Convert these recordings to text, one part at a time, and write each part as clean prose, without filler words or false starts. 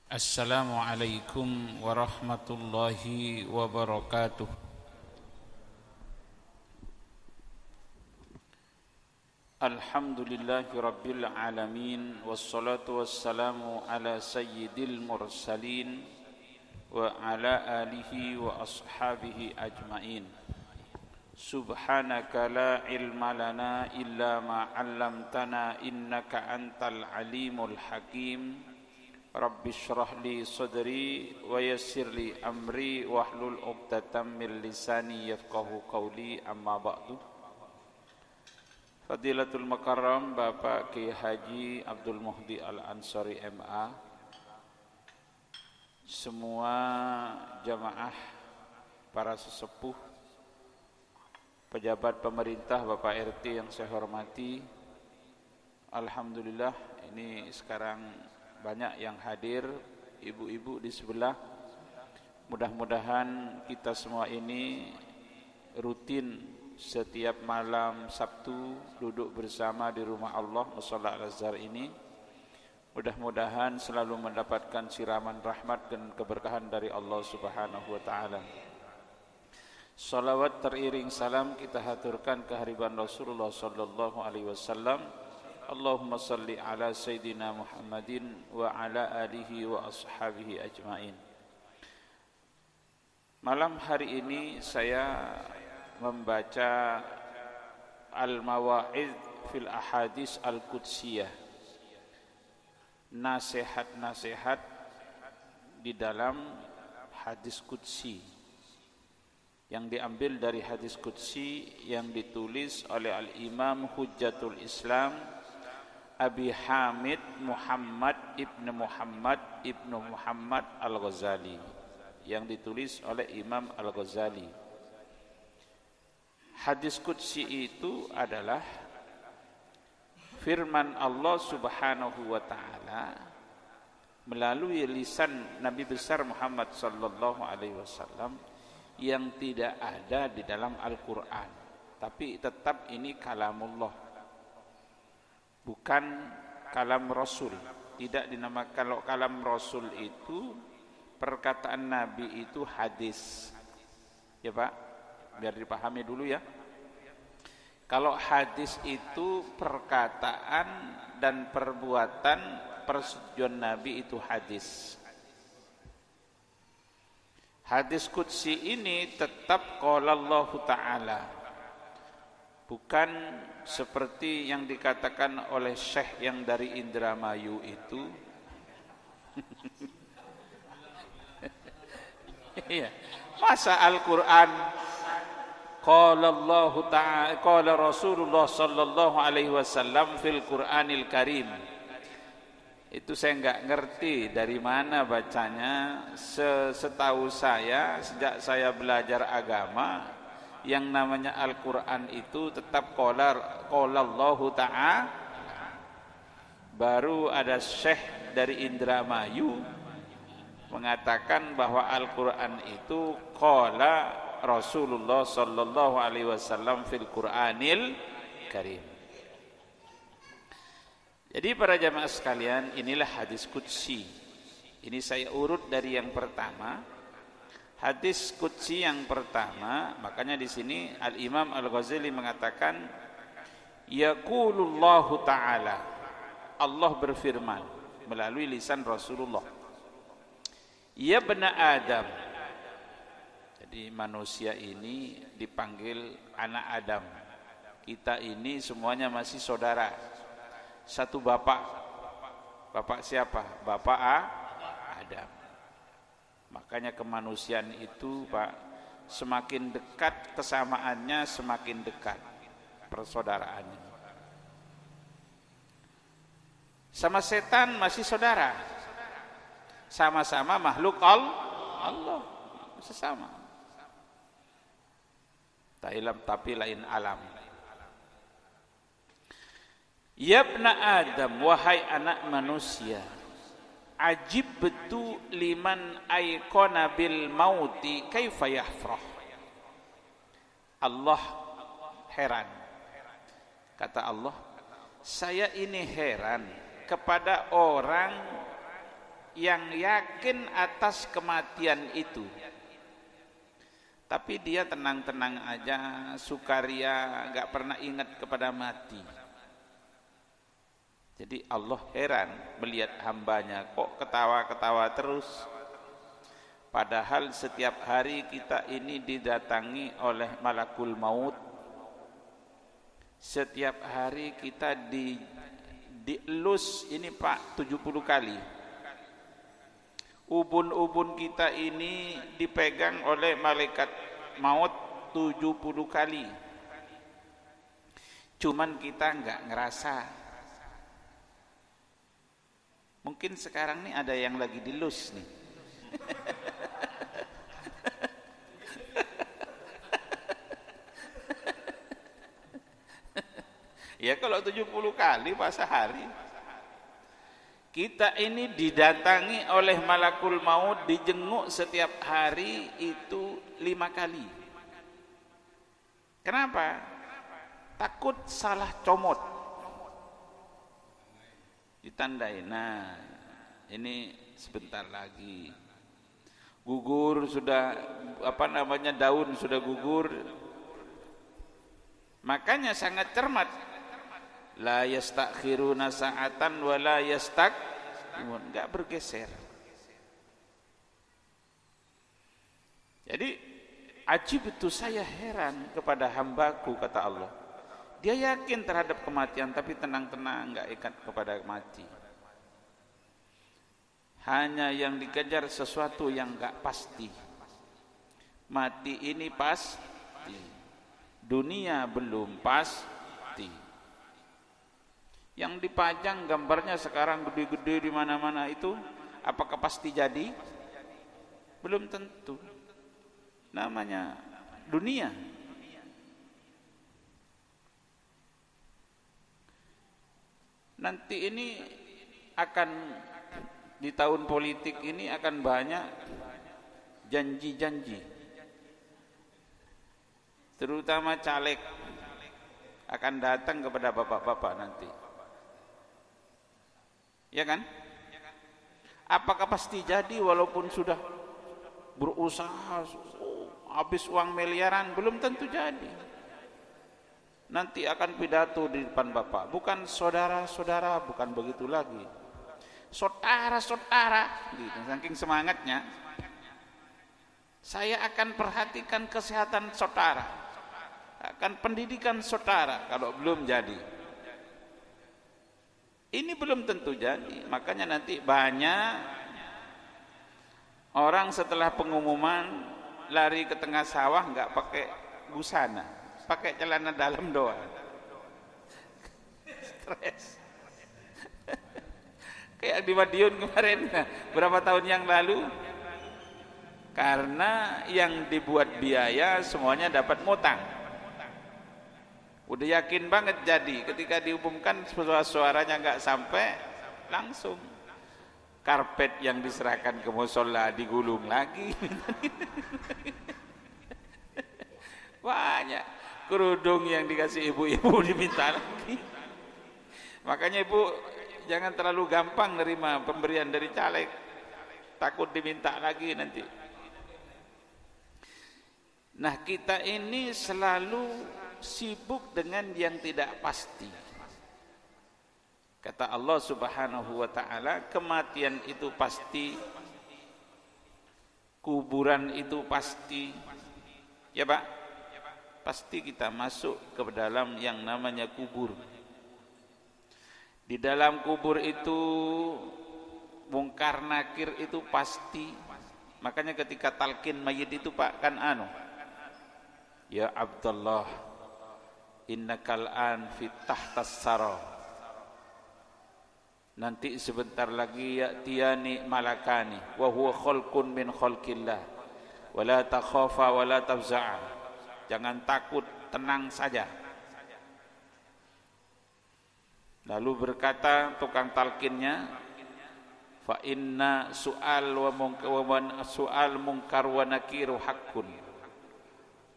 Assalamualaikum warahmatullahi wabarakatuh. Alhamdulillahi rabbil alamin, wassalatu wassalamu ala sayyidil mursalin wa ala alihi wa ashabihi ajmain. Subhanaka la ilma lana illa ma 'allamtana innaka antal alimul hakim. Rabbi shrah li sadri wa yassir li amri wahlul 'uqdatam min lisani yafqahu qawli, amma ba'du. Fadilatul Mukarram Bapak Kiai Haji Abdul Muhdi Al-Ansari MA, semua jamaah, para sesepuh, pejabat pemerintah, Bapak RT yang saya hormati. Alhamdulillah, ini sekarang banyak yang hadir, ibu-ibu di sebelah. Mudah-mudahan kita semua ini rutin setiap malam Sabtu duduk bersama di rumah Allah Musholla Al-Azhar ini. Mudah-mudahan selalu mendapatkan siraman rahmat dan keberkahan dari Allah Subhanahu wa taala. Salawat teriring salam kita haturkan kehadiran Rasulullah sallallahu alaihi wasallam. Allahumma salli ala Sayyidina Muhammadin wa ala alihi wa ashabihi ajmain. Malam hari ini saya membaca Al-Mawa'id fil Ahadits Al-Qudsiyah, nasihat-nasihat di dalam hadis qudsi, yang diambil dari hadis qudsi yang ditulis oleh Al-Imam Hujjatul Islam Abi Hamid Muhammad ibnu Muhammad Al-Ghazali, yang ditulis oleh Imam Al-Ghazali. Hadis qudsi itu adalah firman Allah Subhanahu wa taala melalui lisan Nabi besar Muhammad sallallahu alaihi wasallam, yang tidak ada di dalam Al-Qur'an, tapi tetap ini kalamullah, bukan kalam Rasul. Tidak dinamakan, kalau kalam Rasul itu perkataan Nabi itu hadis. Ya Pak, biar dipahami dulu ya. Kalau hadis itu perkataan dan perbuatan persetujuan Nabi, itu hadis. Hadis qudsi ini tetap qala Allah Ta'ala, bukan seperti yang dikatakan oleh Syekh yang dari Indramayu itu. Iya. Masa Al-Qur'an qala Allah Ta'ala, qala Rasulullah sallallahu alaihi wasallam fil Qur'anil Karim. Itu saya enggak ngerti dari mana bacanya. Setahu saya, sejak saya belajar agama, yang namanya Al-Qur'an itu tetap qala Allah Ta'ala. Baru ada Syekh dari Indramayu mengatakan bahwa Al-Qur'an itu qala Rasulullah sallallahu alaihi wasallam fil Qur'anil Karim. Jadi para jamaah sekalian, inilah hadis qudsi. Ini saya urut dari yang pertama. Hadis qudsi yang pertama, makanya di sini Al-Imam Al-Ghazali mengatakan yaqulullahu ta'ala, Allah berfirman melalui lisan Rasulullah, ya bena Adam. Jadi manusia ini dipanggil anak Adam. Kita ini semuanya masih saudara, satu bapak. Bapak siapa? Bapak Adam. Makanya kemanusiaan itu Pak, semakin dekat kesamaannya, semakin dekat persaudaraannya. Sama setan masih saudara, sama-sama makhluk Allah, sesama. Tapi lain alam. Ya ibna Adam, wahai anak manusia, ajib betu liman aikona bil mauti kaifa yafrah. Allah heran. Kata Allah, saya ini heran kepada orang yang yakin atas kematian itu, tapi dia tenang-tenang aja, sukaria, gak pernah ingat kepada mati. Jadi Allah heran melihat hambanya kok ketawa-ketawa terus, padahal setiap hari kita ini didatangi oleh malakul maut. Setiap hari kita dielus ini Pak 70 kali. Ubun-ubun kita ini dipegang oleh malaikat maut 70 kali. Cuman kita enggak ngerasa. Mungkin sekarang nih ada yang lagi dilus nih. Ya kalau 70 kali pas sehari. Kita ini didatangi oleh malakul maut, dijenguk setiap hari itu 5 kali. Kenapa? Takut salah comot. Ditandai, nah ini sebentar lagi. Gugur sudah, daun sudah gugur. Makanya sangat cermat. La yastakhiruna sa'atan wa la yastaqdimun, enggak bergeser. Jadi ajib itu, saya heran kepada hambaku, kata Allah. Dia yakin terhadap kematian tapi tenang-tenang, enggak ikat kepada mati. Hanya yang dikejar sesuatu yang enggak pasti. Mati ini pasti, dunia belum pasti. Yang dipajang gambarnya sekarang gede-gede di mana-mana itu, apakah pasti jadi? Belum tentu. Namanya dunia. Nanti ini akan, di tahun politik ini akan banyak janji-janji. Terutama caleg akan datang kepada bapak-bapak nanti. Ya kan? Apakah pasti jadi walaupun sudah berusaha habis uang miliaran? Belum tentu jadi. Nanti akan pidato di depan bapak, bukan saudara-saudara, bukan begitu lagi, saudara-saudara gitu. Saking semangatnya, saya akan perhatikan kesehatan saudara, akan pendidikan saudara. Kalau belum jadi, ini belum tentu jadi. Makanya nanti banyak orang setelah pengumuman lari ke tengah sawah, nggak pakai busana, pakai celana dalam doang. Stres. Kayak di Madiun kemarin berapa tahun yang lalu, karena yang dibuat biaya semuanya dapat ngutang. Udah yakin banget jadi, ketika diumumkan suaranya nggak sampai, langsung karpet yang diserahkan ke musola digulung lagi. Banyak kerudung yang dikasih ibu-ibu diminta lagi. Makanya ibu jangan terlalu gampang nerima pemberian dari caleg, takut diminta lagi nanti. Nah, kita ini selalu sibuk dengan yang tidak pasti. Kata Allah Subhanahu wa ta'ala, kematian itu pasti, kuburan itu pasti. Ya Pak, pasti kita masuk ke dalam yang namanya kubur. Di dalam kubur itu mungkar nakir itu pasti. Makanya ketika talqin mayit itu Pak kan ya Abdullah, innakal an fit tahtas sara. Nanti sebentar lagi ya'tiyani malakani wa huwa khalqun min khalqillah wa la takhafa wa la tafza'a. Jangan takut, tenang saja. Lalu berkata tukang talqinnya, fa inna su'al su'al munkar wa nakiru haqqun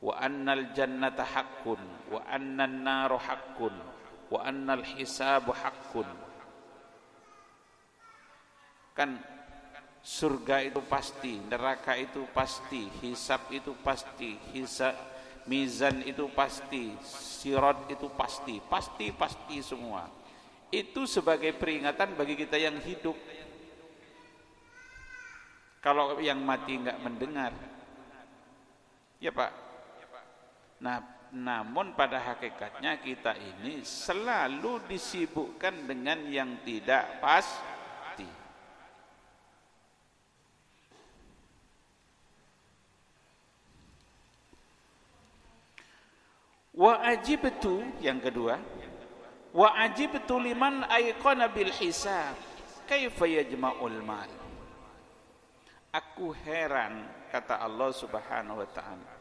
wa annal jannata haqqun wa annan naru haqqun wa annal hisabu haqqun. Kan Surga itu pasti, neraka itu pasti, hisab itu pasti, mizan itu pasti, sirat itu pasti, pasti semua. Itu sebagai peringatan bagi kita yang hidup. Kalau yang mati enggak mendengar, ya Pak. Nah, namun pada hakikatnya kita ini selalu disibukkan dengan yang tidak pasti. Wa ajibtu, yang kedua, wa ajibtu liman ayqana bil hisab kaifa yajma'ul mal. Aku heran, kata Allah Subhanahu wa taala,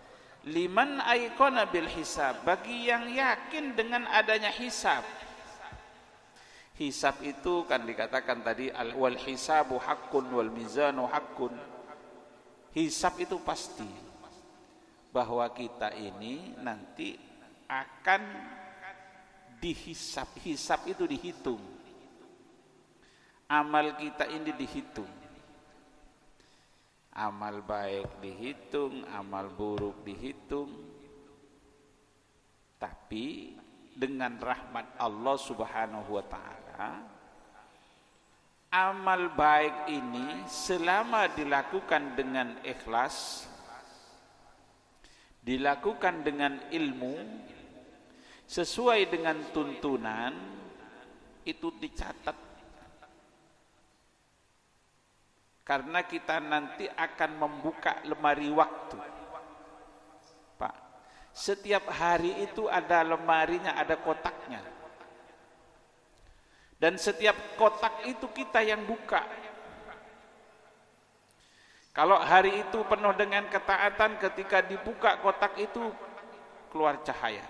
liman ayqana bil hisab, bagi yang yakin dengan adanya hisab. Hisab itu kan dikatakan tadi wal hisabu haqqun wal mizanu haqqun. Hisab itu pasti bahwa kita ini nanti akan dihisab. Hisab itu dihitung. Amal kita ini dihitung. Amal baik dihitung, amal buruk dihitung. Tapi dengan rahmat Allah Subhanahu wa taala, amal baik ini selama dilakukan dengan ikhlas, dilakukan dengan ilmu, sesuai dengan tuntunan, itu dicatat. Karena kita nanti akan membuka lemari waktu, Pak. Setiap hari itu ada lemarinya, ada kotaknya. Dan setiap kotak itu kita yang buka. Kalau hari itu penuh dengan ketaatan, ketika dibuka kotak itu keluar cahaya.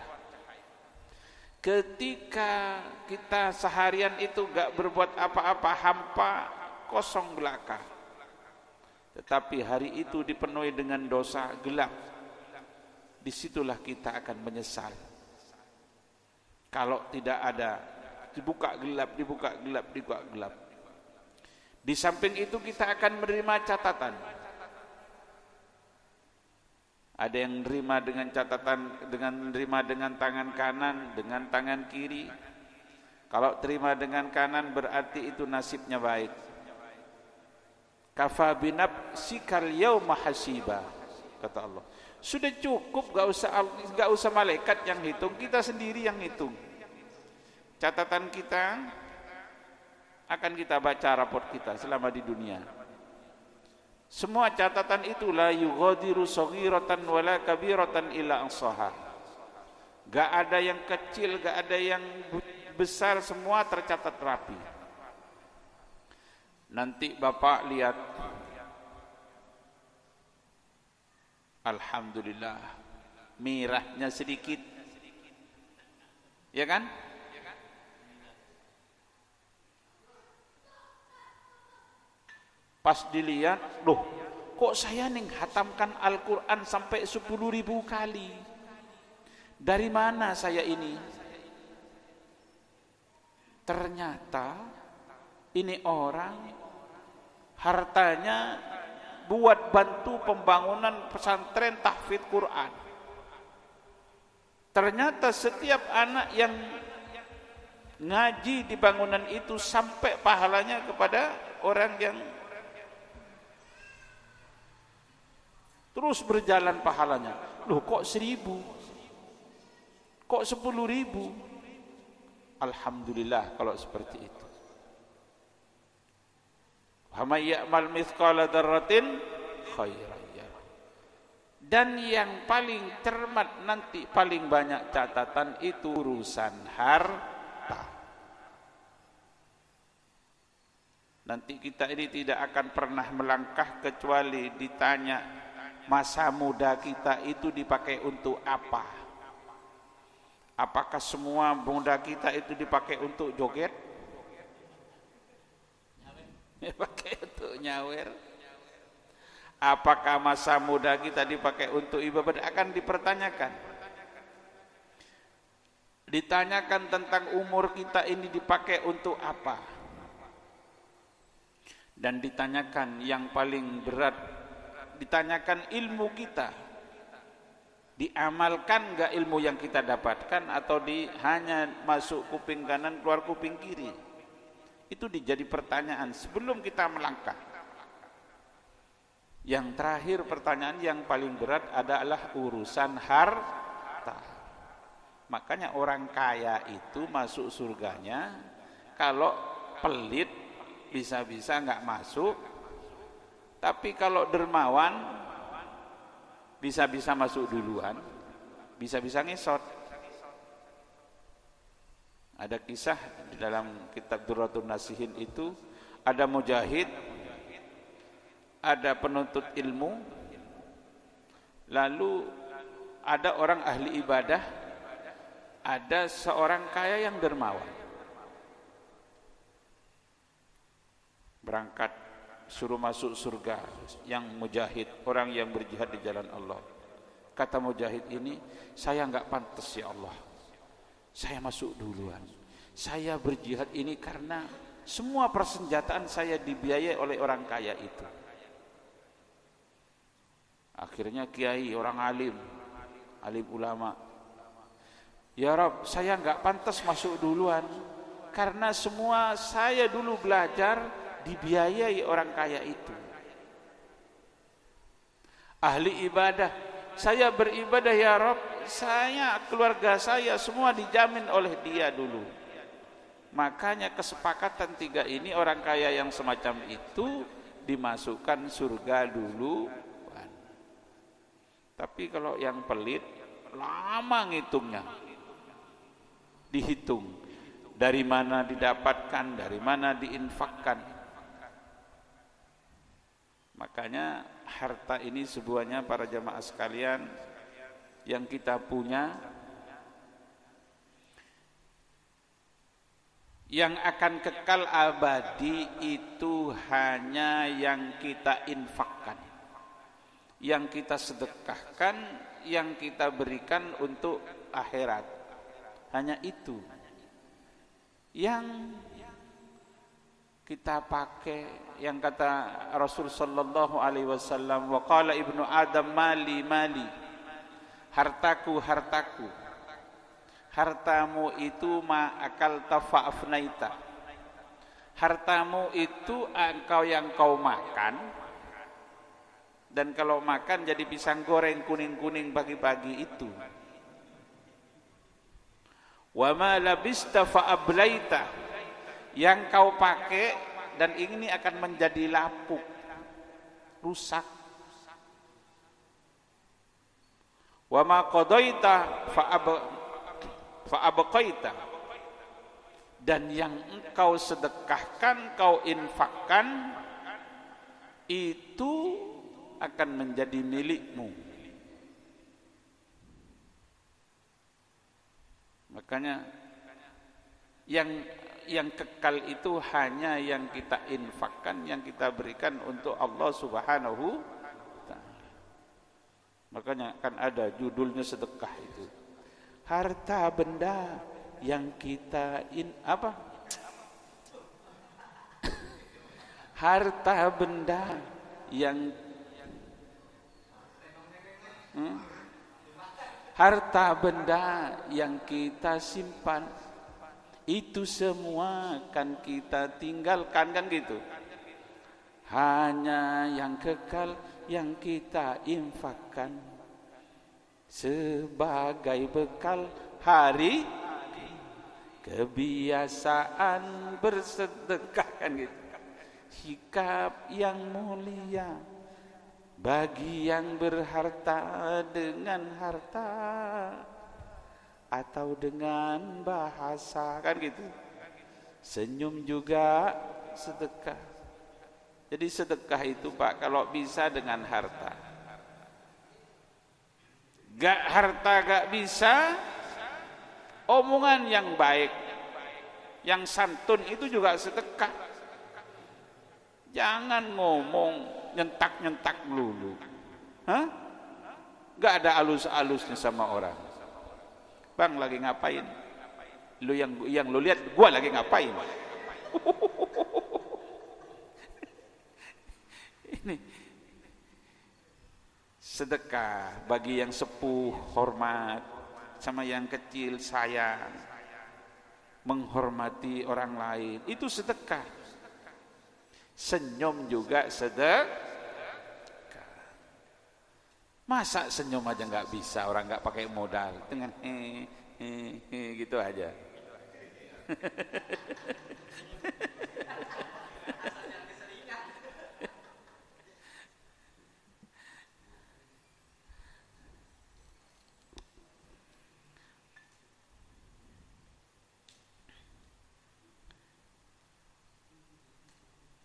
Ketika kita seharian itu gak berbuat apa-apa, hampa, kosong belaka. Tetapi hari itu dipenuhi dengan dosa, gelap. Disitulah kita akan menyesal. Kalau tidak ada, dibuka gelap, dibuka gelap, dibuka gelap. Di samping itu kita akan menerima catatan. Ada yang menerima dengan catatan, menerima dengan tangan kanan, dengan tangan kiri. Kalau terima dengan kanan berarti itu nasibnya baik. Kafa binafsikal yauma hasiba, kata Allah. Sudah cukup, gak usah malaikat yang hitung, kita sendiri yang hitung. Catatan kita akan kita baca raport kita selama di dunia. Semua catatan itu la yughadiru saghiratan wala kabiratan illa ahsaha. Gak ada yang kecil, gak ada yang besar, semua tercatat rapi. Nanti Bapak lihat, alhamdulillah, merahnya sedikit, ya kan? Pas dilihat, loh, kok saya nih hatamkan Al-Quran sampai 10.000 kali? Dari mana saya ini? Ternyata ini orang hartanya buat bantu pembangunan pesantren tahfidz Quran. Ternyata setiap anak yang ngaji di bangunan itu sampai pahalanya kepada orang yang terus berjalan pahalanya. Loh, kok 1.000? Kok 10.000? Alhamdulillah kalau seperti itu. Wa may ya'mal mithqala dzarratin khairan yarah. Dan yang paling cermat nanti, paling banyak catatan itu urusan harta. Nanti kita ini tidak akan pernah melangkah kecuali ditanya, masa muda kita itu dipakai untuk apa? Apakah semua muda kita itu dipakai untuk joget? Dipakai untuk nyawer? Apakah masa muda kita dipakai untuk ibadah? Akan dipertanyakan. Ditanyakan tentang umur kita ini dipakai untuk apa? Dan ditanyakan yang paling berat, ditanyakan ilmu kita, diamalkan enggak ilmu yang kita dapatkan, atau hanya masuk kuping kanan keluar kuping kiri. Itu dijadi pertanyaan sebelum kita melangkah. Yang terakhir, pertanyaan yang paling berat adalah urusan harta. Makanya orang kaya itu masuk surganya, kalau pelit bisa-bisa enggak masuk, tapi kalau dermawan bisa-bisa masuk duluan, bisa-bisa ngesot. Ada kisah di dalam kitab Durratun Nasihin itu, ada mujahid, ada penuntut ilmu, lalu ada orang ahli ibadah, ada seorang kaya yang dermawan. Berangkat suruh masuk surga yang mujahid, orang yang berjihad di jalan Allah. Kata mujahid ini, saya enggak pantas ya Allah, saya masuk duluan. Saya berjihad ini karena semua persenjataan saya dibiayai oleh orang kaya itu. Akhirnya kiai, orang alim ulama, ya Rabb, saya enggak pantas masuk duluan karena semua saya dulu belajar dibiayai orang kaya itu. Ahli ibadah, saya beribadah ya Rabb, saya, keluarga saya semua dijamin oleh dia dulu. Makanya kesepakatan tiga ini, orang kaya yang semacam itu dimasukkan surga dulu. Tapi kalau yang pelit, lama ngitungnya, dihitung dari mana didapatkan, dari mana diinfakkan. Makanya harta ini sebuahnya para jamaah sekalian yang kita punya, yang akan kekal abadi itu hanya yang kita infakkan, yang kita sedekahkan, yang kita berikan untuk akhirat. Hanya itu yang kita pakai, yang kata Rasul sallallahu alaihi wasallam, wa qala ibnu Adam mali mali, hartaku hartaku. Hartamu itu ma akalta fa afnaita, hartamu itu engkau yang kau makan, dan kalau makan jadi pisang goreng kuning-kuning pagi-pagi itu. Wa ma labista fa ablaita, yang kau pakai dan ini akan menjadi lapuk, rusak. Wa ma qadaita fa abqaita, dan yang engkau sedekahkan, kau infakkan, itu akan menjadi milikmu. Makanya yang kekal itu hanya yang kita infakkan, yang kita berikan untuk Allah Subhanahu wa ta'ala. Makanya kan ada judulnya sedekah itu. Harta benda yang kita harta benda yang harta benda yang kita simpan itu semua kan kita tinggalkan, kan gitu. Hanya yang kekal yang kita infakkan sebagai bekal hari kebiasaan bersedekah, kan gitu. Sikap yang mulia bagi yang berharta dengan harta atau dengan bahasa, kan gitu. Senyum juga sedekah. Jadi sedekah itu Pak, kalau bisa dengan harta. Harta gak bisa, omongan yang baik, yang santun itu juga sedekah. Jangan ngomong nyentak-nyentak melulu. Gak ada alus-alusnya sama orang. Bang lagi ngapain? Lu yang lu lihat gua lagi ngapain? Ini sedekah bagi yang sepuh hormat, sama yang kecil sayang, menghormati orang lain, itu sedekah. Senyum juga sedekah. Masa senyum aja nggak bisa, orang nggak pakai modal dengan gitu aja.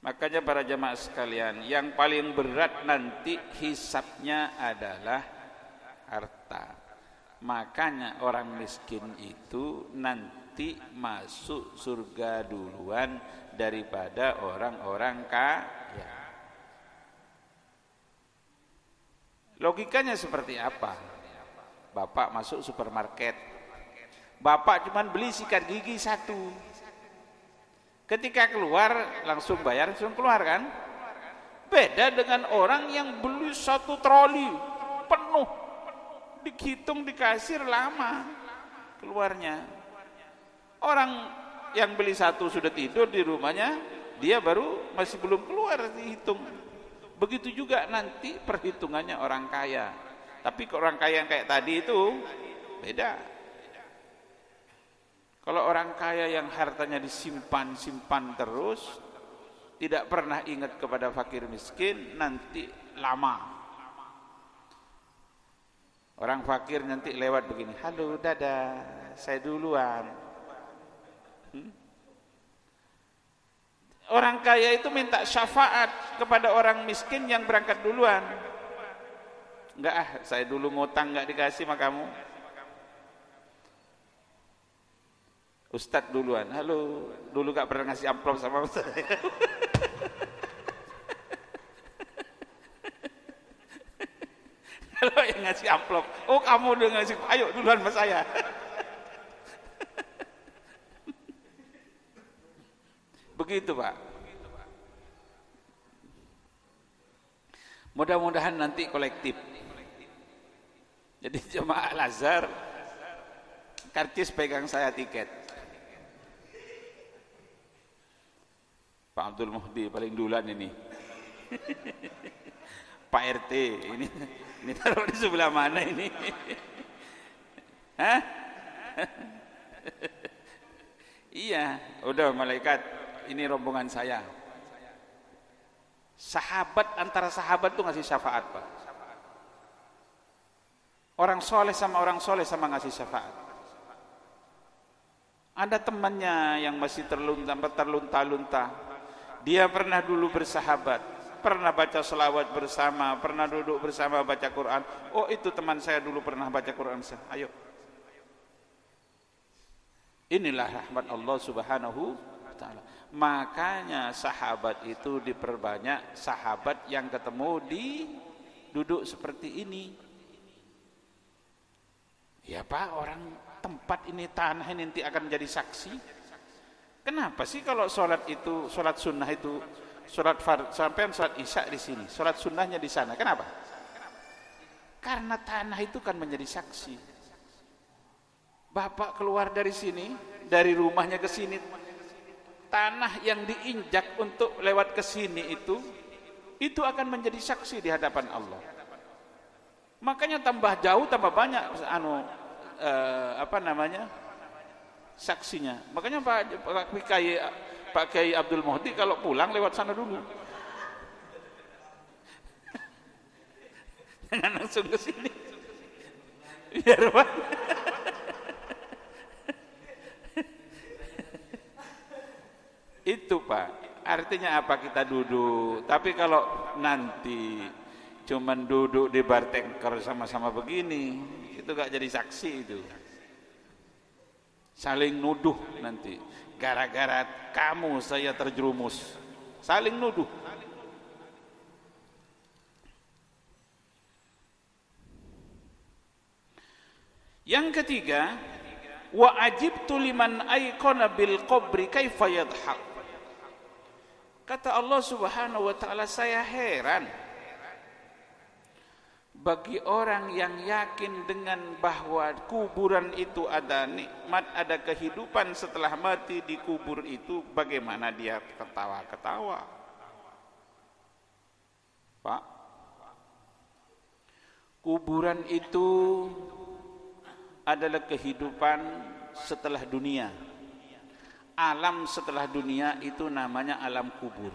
Makanya para jamaah sekalian, yang paling berat nanti hisabnya adalah harta. Makanya orang miskin itu nanti masuk surga duluan daripada orang-orang kaya. Logikanya seperti apa? Bapak masuk supermarket, bapak cuma beli sikat gigi satu. Ketika keluar langsung bayar, langsung keluar kan? Beda dengan orang yang beli satu troli penuh, dihitung di kasir lama keluarnya. Orang yang beli satu sudah tidur di rumahnya, dia baru masih belum keluar dihitung. Begitu juga nanti perhitungannya orang kaya. Tapi orang kaya yang kayak tadi itu beda. Kalau orang kaya yang hartanya disimpan terus, tidak pernah ingat kepada fakir miskin, nanti lama. Orang fakir nanti lewat begini, halo dadah, saya duluan. Orang kaya itu minta syafaat kepada orang miskin yang berangkat duluan. Enggak, saya dulu ngutang enggak dikasih sama kamu. Ustadz duluan, halo, dulu gak pernah ngasih amplop sama saya. Kalau yang ngasih amplop, oh kamu udah ngasih, ayo duluan sama saya. Begitu Pak. Mudah-mudahan nanti kolektif. Jadi jemaah Al-Azhar, karcis pegang saya tiket. Pak Abdul Muhdi paling duluan ini. Pak RT ini taruh di sebelah mana ini? Hah? Iya, udah malaikat, ini rombongan saya. Sahabat, antara sahabat tuh ngasih syafaat Pak. Orang soleh sama ngasih syafaat. Ada temannya yang masih terlunta-lunta. Dia pernah dulu bersahabat, pernah baca selawat bersama, pernah duduk bersama baca Quran. Oh itu teman saya dulu pernah baca Quran. Ayo. Inilah rahmat Allah Subhanahu wa ta'ala. Makanya sahabat itu diperbanyak, sahabat yang ketemu di duduk seperti ini. Ya Pak, orang tempat ini, tanah ini nanti akan menjadi saksi. Kenapa sih kalau sholat itu, sholat sunnah itu, sholat sampai sholat isya di sini, sholat sunnahnya di sana? Kenapa? Karena tanah itu kan menjadi saksi. Bapak keluar dari sini, dari rumahnya ke sini, tanah yang diinjak untuk lewat ke sini itu akan menjadi saksi di hadapan Allah. Makanya tambah jauh, tambah banyak saksinya. Makanya Pak Kiai Abdul Muhdi kalau pulang lewat sana dulu. Jangan langsung ke sini. Biar Pak. Itu Pak. Artinya apa kita duduk? Tapi kalau nanti cuman duduk di bar tengker sama-sama begini, itu gak jadi saksi itu. Saling nuduh nanti, gara-gara kamu saya terjerumus, saling nuduh. Yang ketiga, wa ajibtu liman aikona bil qabri kaifa yadhak. Kata Allah Subhanahu wa taala, saya heran bagi orang yang yakin dengan bahwa kuburan itu ada nikmat, ada kehidupan setelah mati di kubur itu, bagaimana dia ketawa-ketawa? Pak, kuburan itu adalah kehidupan setelah dunia. Alam setelah dunia itu namanya alam kubur.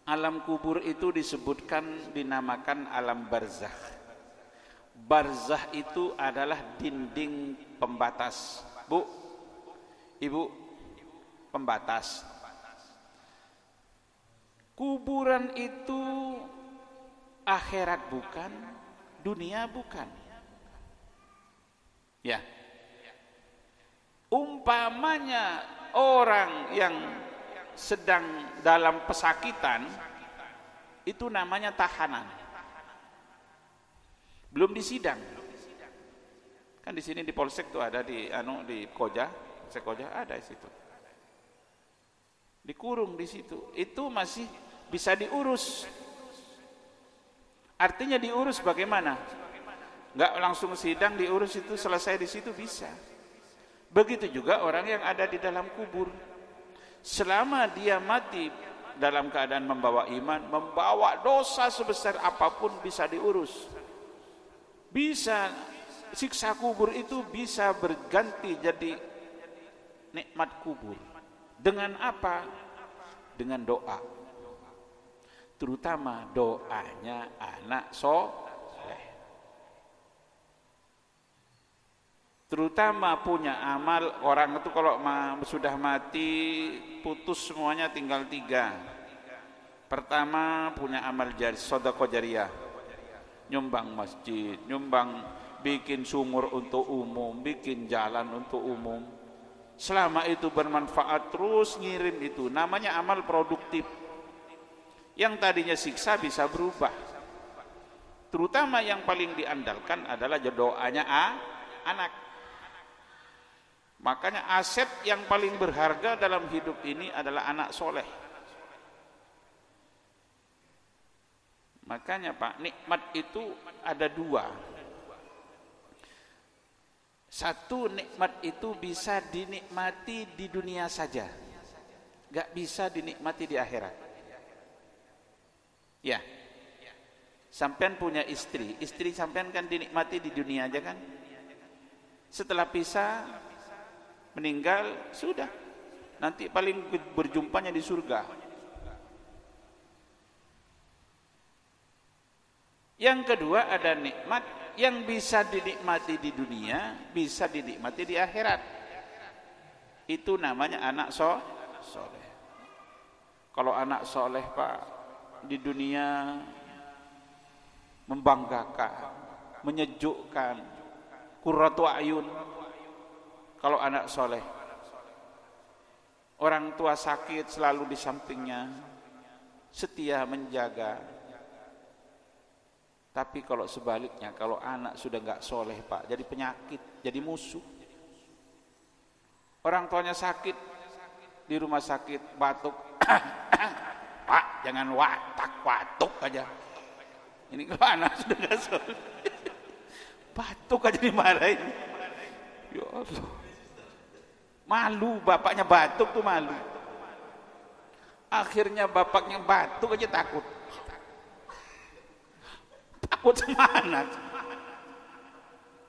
Alam kubur itu disebutkan, dinamakan alam barzakh. Barzakh itu adalah dinding pembatas. Bu, ibu, pembatas. Kuburan itu akhirat bukan, dunia bukan. Ya. Umpamanya orang yang sedang dalam pesakitan itu namanya tahanan, belum disidang. Kan di sini di Polsek tuh ada, di Koja, Sekoja ada di situ, dikurung di situ, itu masih bisa diurus. Artinya diurus bagaimana? Nggak langsung sidang diurus, itu selesai di situ bisa. Begitu juga orang yang ada di dalam kubur, selama dia mati dalam keadaan membawa iman, membawa dosa sebesar apapun bisa diurus. Bisa, siksa kubur itu bisa berganti jadi nikmat kubur. Dengan apa? Dengan doa. Terutama doanya anak soleh. Terutama punya amal. Orang itu kalau sudah mati putus semuanya, tinggal 3. Pertama, punya amal jari, sedekah jariyah, nyumbang masjid, nyumbang, bikin sumur untuk umum, bikin jalan untuk umum. Selama itu bermanfaat, terus ngirim, itu namanya amal produktif. Yang tadinya siksa bisa berubah. Terutama yang paling diandalkan adalah doanya anak. Makanya aset yang paling berharga dalam hidup ini adalah anak soleh. Makanya Pak, nikmat itu ada 2. Satu, nikmat itu bisa dinikmati di dunia saja, gak bisa dinikmati di akhirat. Ya, sampean punya istri sampean kan dinikmati di dunia aja kan. Setelah pisah, meninggal, sudah, nanti paling berjumpanya di surga. Yang kedua, ada nikmat yang bisa dinikmati di dunia, bisa dinikmati di akhirat. Itu namanya anak soleh. Kalau anak soleh Pak, di dunia membanggakan, menyejukkan, qurratu ayun. Kalau anak soleh, orang tua sakit selalu di sampingnya, setia menjaga. Tapi kalau sebaliknya, kalau anak sudah nggak soleh Pak, jadi penyakit, jadi musuh. Orang tuanya sakit, di rumah sakit, batuk, Pak jangan watuk aja. Ini kalau anak sudah nggak soleh, batuk aja dimarahin. Ya Allah. Malu, bapaknya batuk tuh malu. Akhirnya bapaknya batuk aja takut. Takut sama anak.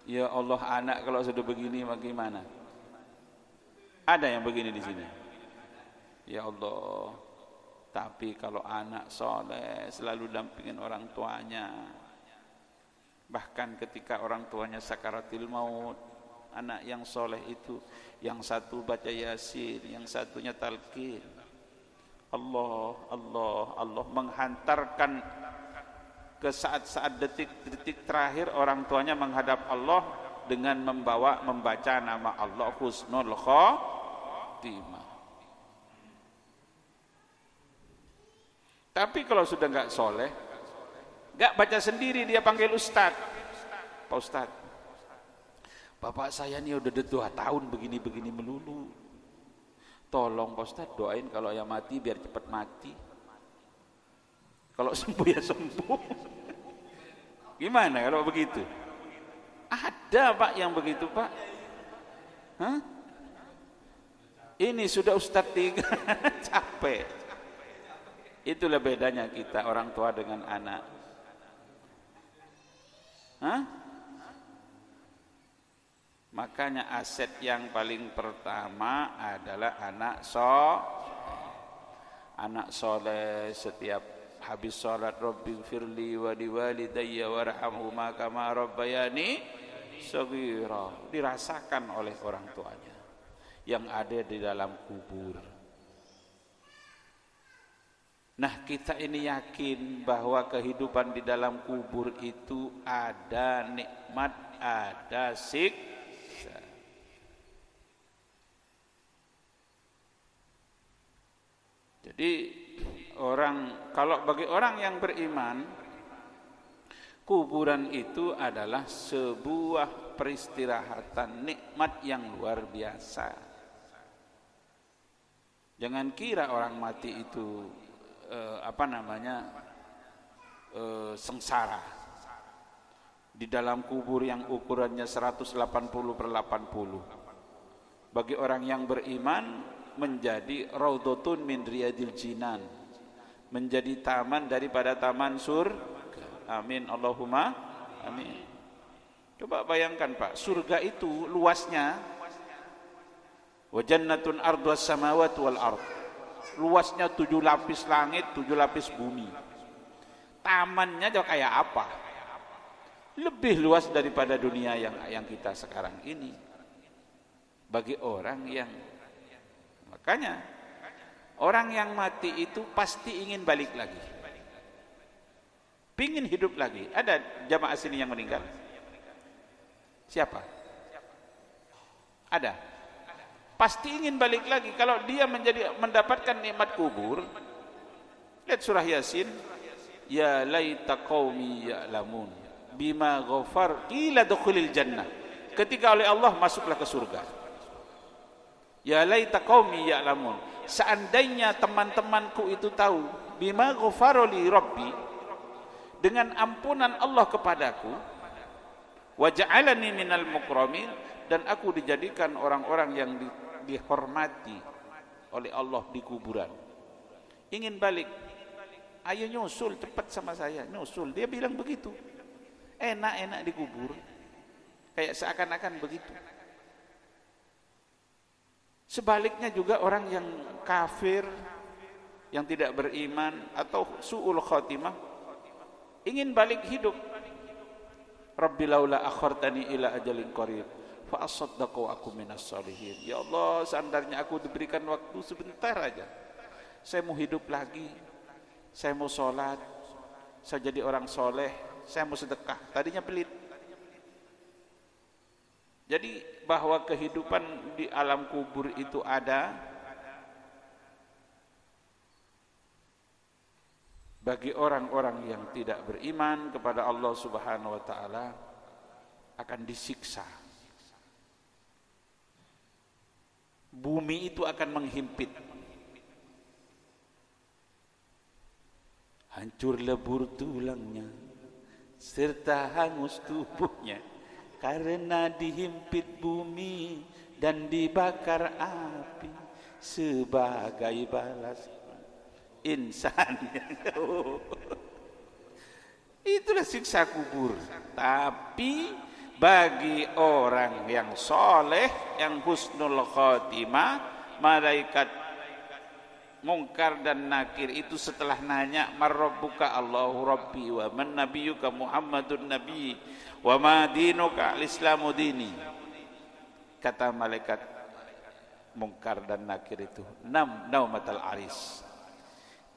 Ya Allah, anak kalau sudah begini bagaimana? Ada yang begini di sini? Ya Allah. Tapi kalau anak soleh selalu dampingin orang tuanya. Bahkan ketika orang tuanya sakaratil maut, anak yang soleh itu, yang satu baca Yasin, yang satunya talqin. Allah menghantarkan ke saat-saat detik-detik terakhir orang tuanya menghadap Allah dengan membaca nama Allah, husnul khotimah. Tapi kalau sudah enggak soleh, enggak baca sendiri, dia panggil ustaz. Pak Ustaz, bapak saya ini udah 2 tahun begini-begini melulu. Tolong Pak Ustaz doain kalau yang mati biar cepat mati. Kalau sembuh ya sembuh. Gimana kalau begitu? Ada Pak yang begitu Pak. Hah? Ini sudah Ustaz 3 capek. Itulah bedanya kita orang tua dengan anak. Hah? Makanya aset yang paling pertama adalah anak soleh. Setiap habis sholat, Rabbighfirli wa liwalidayya warhamhuma kama rabbayani shaghira, dirasakan oleh orang tuanya yang ada di dalam kubur. Nah, kita ini yakin bahwa kehidupan di dalam kubur itu ada nikmat, ada siksa. Jadi kalau bagi orang yang beriman, kuburan itu adalah sebuah peristirahatan nikmat yang luar biasa. Jangan kira orang mati itu sengsara di dalam kubur yang ukurannya 180/80. Bagi orang yang beriman menjadi raudhatun min riyadil jinan, menjadi taman daripada taman surga. Amin Allahumma amin. Coba bayangkan Pak, surga itu luasnya wa jannatun ardhas samawati wal ard, luasnya 7 lapis langit, 7 lapis bumi. Tamannya kayak apa? Lebih luas daripada dunia yang kita sekarang ini. Bagi orang yang, makanya orang yang mati itu pasti ingin balik lagi, pingin hidup lagi. Ada jamaah sini yang meninggal? Siapa? Ada? Pasti ingin balik lagi. Kalau dia mendapatkan nikmat kubur, lihat surah Yasin, ya laita qaumi ya'lamun bima ghafar qila dukhulil jannah. Ketika oleh Allah, masuklah ke surga. Ya laita qaumi ya'lamun, seandainya teman-temanku itu tahu, bima ghafara li rabbi, dengan ampunan Allah kepadaku, wa ja'alani minal mukramin, dan aku dijadikan orang-orang yang dihormati oleh Allah di kuburan. Ingin balik, ayo nyusul cepat sama saya, nyusul. Dia bilang begitu. Enak-enak di kubur, kayak seakan-akan begitu. Sebaliknya juga orang yang kafir, yang tidak beriman atau su'ul khatimah, ingin balik hidup. Rabbi laula akhartani ila ajalin qarib fa asaddaqu aku minas sholihin. Ya Allah, seandainya aku diberikan waktu sebentar aja, saya mau hidup lagi, saya mau sholat, saya jadi orang soleh, saya mau sedekah. Tadinya pelit. Jadi bahwa kehidupan di alam kubur itu ada, bagi orang-orang yang tidak beriman kepada Allah Subhanahu wa taala akan disiksa. Bumi itu akan menghimpit, hancur lebur tulangnya serta hangus tubuhnya, karena dihimpit bumi dan dibakar api sebagai balas insan. Itulah siksa kubur. Tapi bagi orang yang soleh, yang husnul khotimah, malaikat Mungkar dan Nakir itu setelah nanya, marrabbuka, Allahu rabbi, wa man nabiyuka, Muhammadun nabi, wa ma dinuka, al-islamu dini. Kata malaikat Mungkar dan Nakir itu, naumatal aris,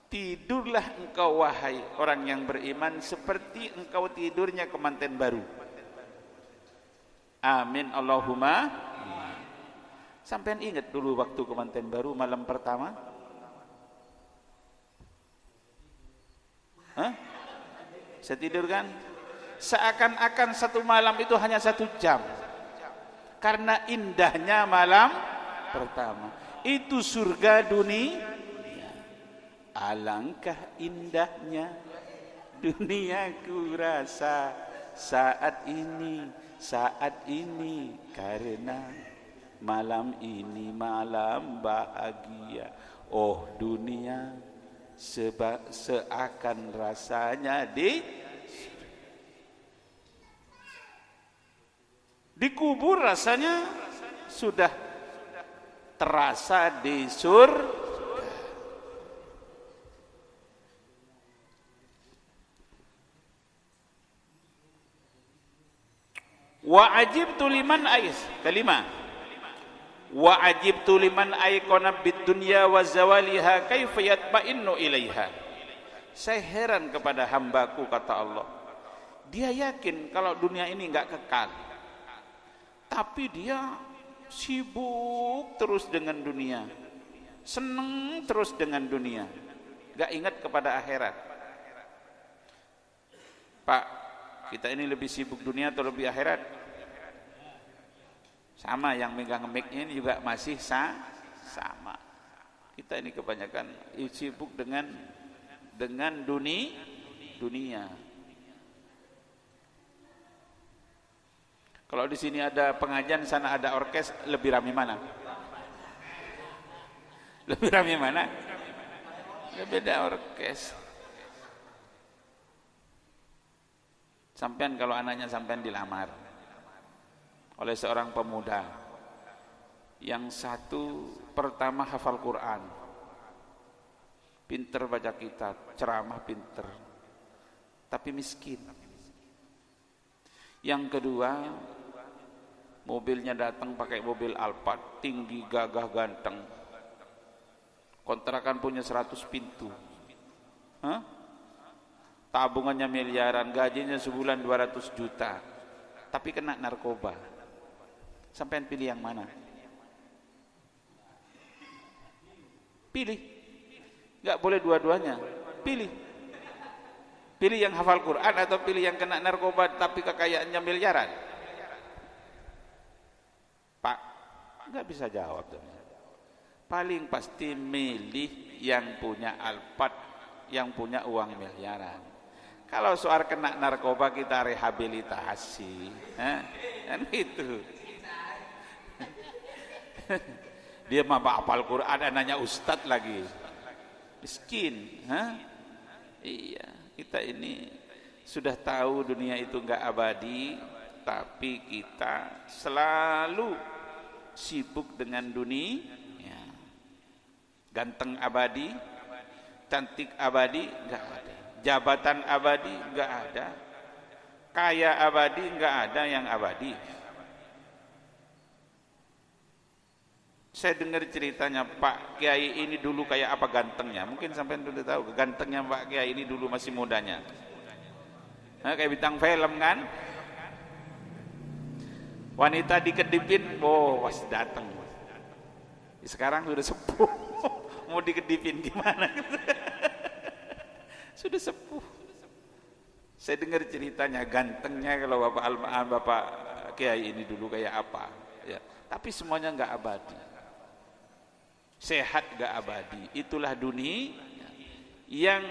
tidurlah engkau wahai orang yang beriman seperti engkau tidurnya kemanten baru. Amin Allahumma. Sampean ingat dulu waktu kemanten baru malam pertama? Hah? Saya tidur kan? Seakan-akan satu malam itu hanya 1 jam, karena indahnya malam pertama. itu surga dunia. Alangkah indahnya dunia ku rasa saat ini karena malam ini malam bahagia. Oh dunia seakan rasanya dikubur, rasanya sudah terasa di surga. Wa ajibtu liman ais kalima wa ajibtu liman aikona bid dunya wa zawaliha kaifa yatma'innu ilaiha. Saya heran kepada hambaku, kata Allah, dia yakin kalau dunia ini enggak kekal, tapi dia sibuk terus dengan dunia, seneng terus dengan dunia, enggak ingat kepada akhirat. Pak, kita ini lebih sibuk dunia atau lebih akhirat? Sama, yang megang mic-nya ini juga masih sama. Kita ini kebanyakan sibuk dengan dunia. Kalau di sini ada pengajian, sana ada orkes, lebih ramai mana? Lebih ramai mana? Lebih ada orkes. Sampean kalau anaknya sampean dilamar oleh seorang pemuda, yang satu pertama hafal Quran, pinter baca kitab, ceramah pinter, tapi miskin. Yang kedua, mobilnya datang pakai mobil Alphard, tinggi, gagah, ganteng, kontrakan punya 100 pintu, tabungannya miliaran, gajinya sebulan 200 juta, tapi kena narkoba. Sampean pilih yang mana? Pilih. Enggak boleh dua-duanya. Pilih. Pilih yang hafal Quran atau pilih yang kena narkoba tapi kekayaannya miliaran? Pak, enggak bisa jawab. Paling pasti milih yang punya Alphard, yang punya uang miliaran. Kalau soal kena narkoba kita rehabilitasi, kan gitu. Dia mah hafal Quran, nanya ustad lagi, miskin. Iya, kita ini sudah tahu dunia itu enggak abadi, tapi kita selalu sibuk dengan dunia. Ganteng abadi, cantik abadi, enggak ada. Jabatan abadi, enggak ada. Kaya abadi, enggak ada yang abadi. Saya dengar ceritanya Pak Kiai ini dulu kayak apa gantengnya. Mungkin sampai dulu tahu gantengnya Pak Kiai ini dulu masih mudanya. Kayak bintang film kan. Wanita dikedipin, pas datang. Sekarang sudah sepuh. Mau dikedipin gimana? Sudah sepuh. Saya dengar ceritanya gantengnya kalau Bapak Kiai ini dulu kayak apa. Ya, tapi semuanya enggak abadi. Sehat gak abadi. Itulah dunia. Yang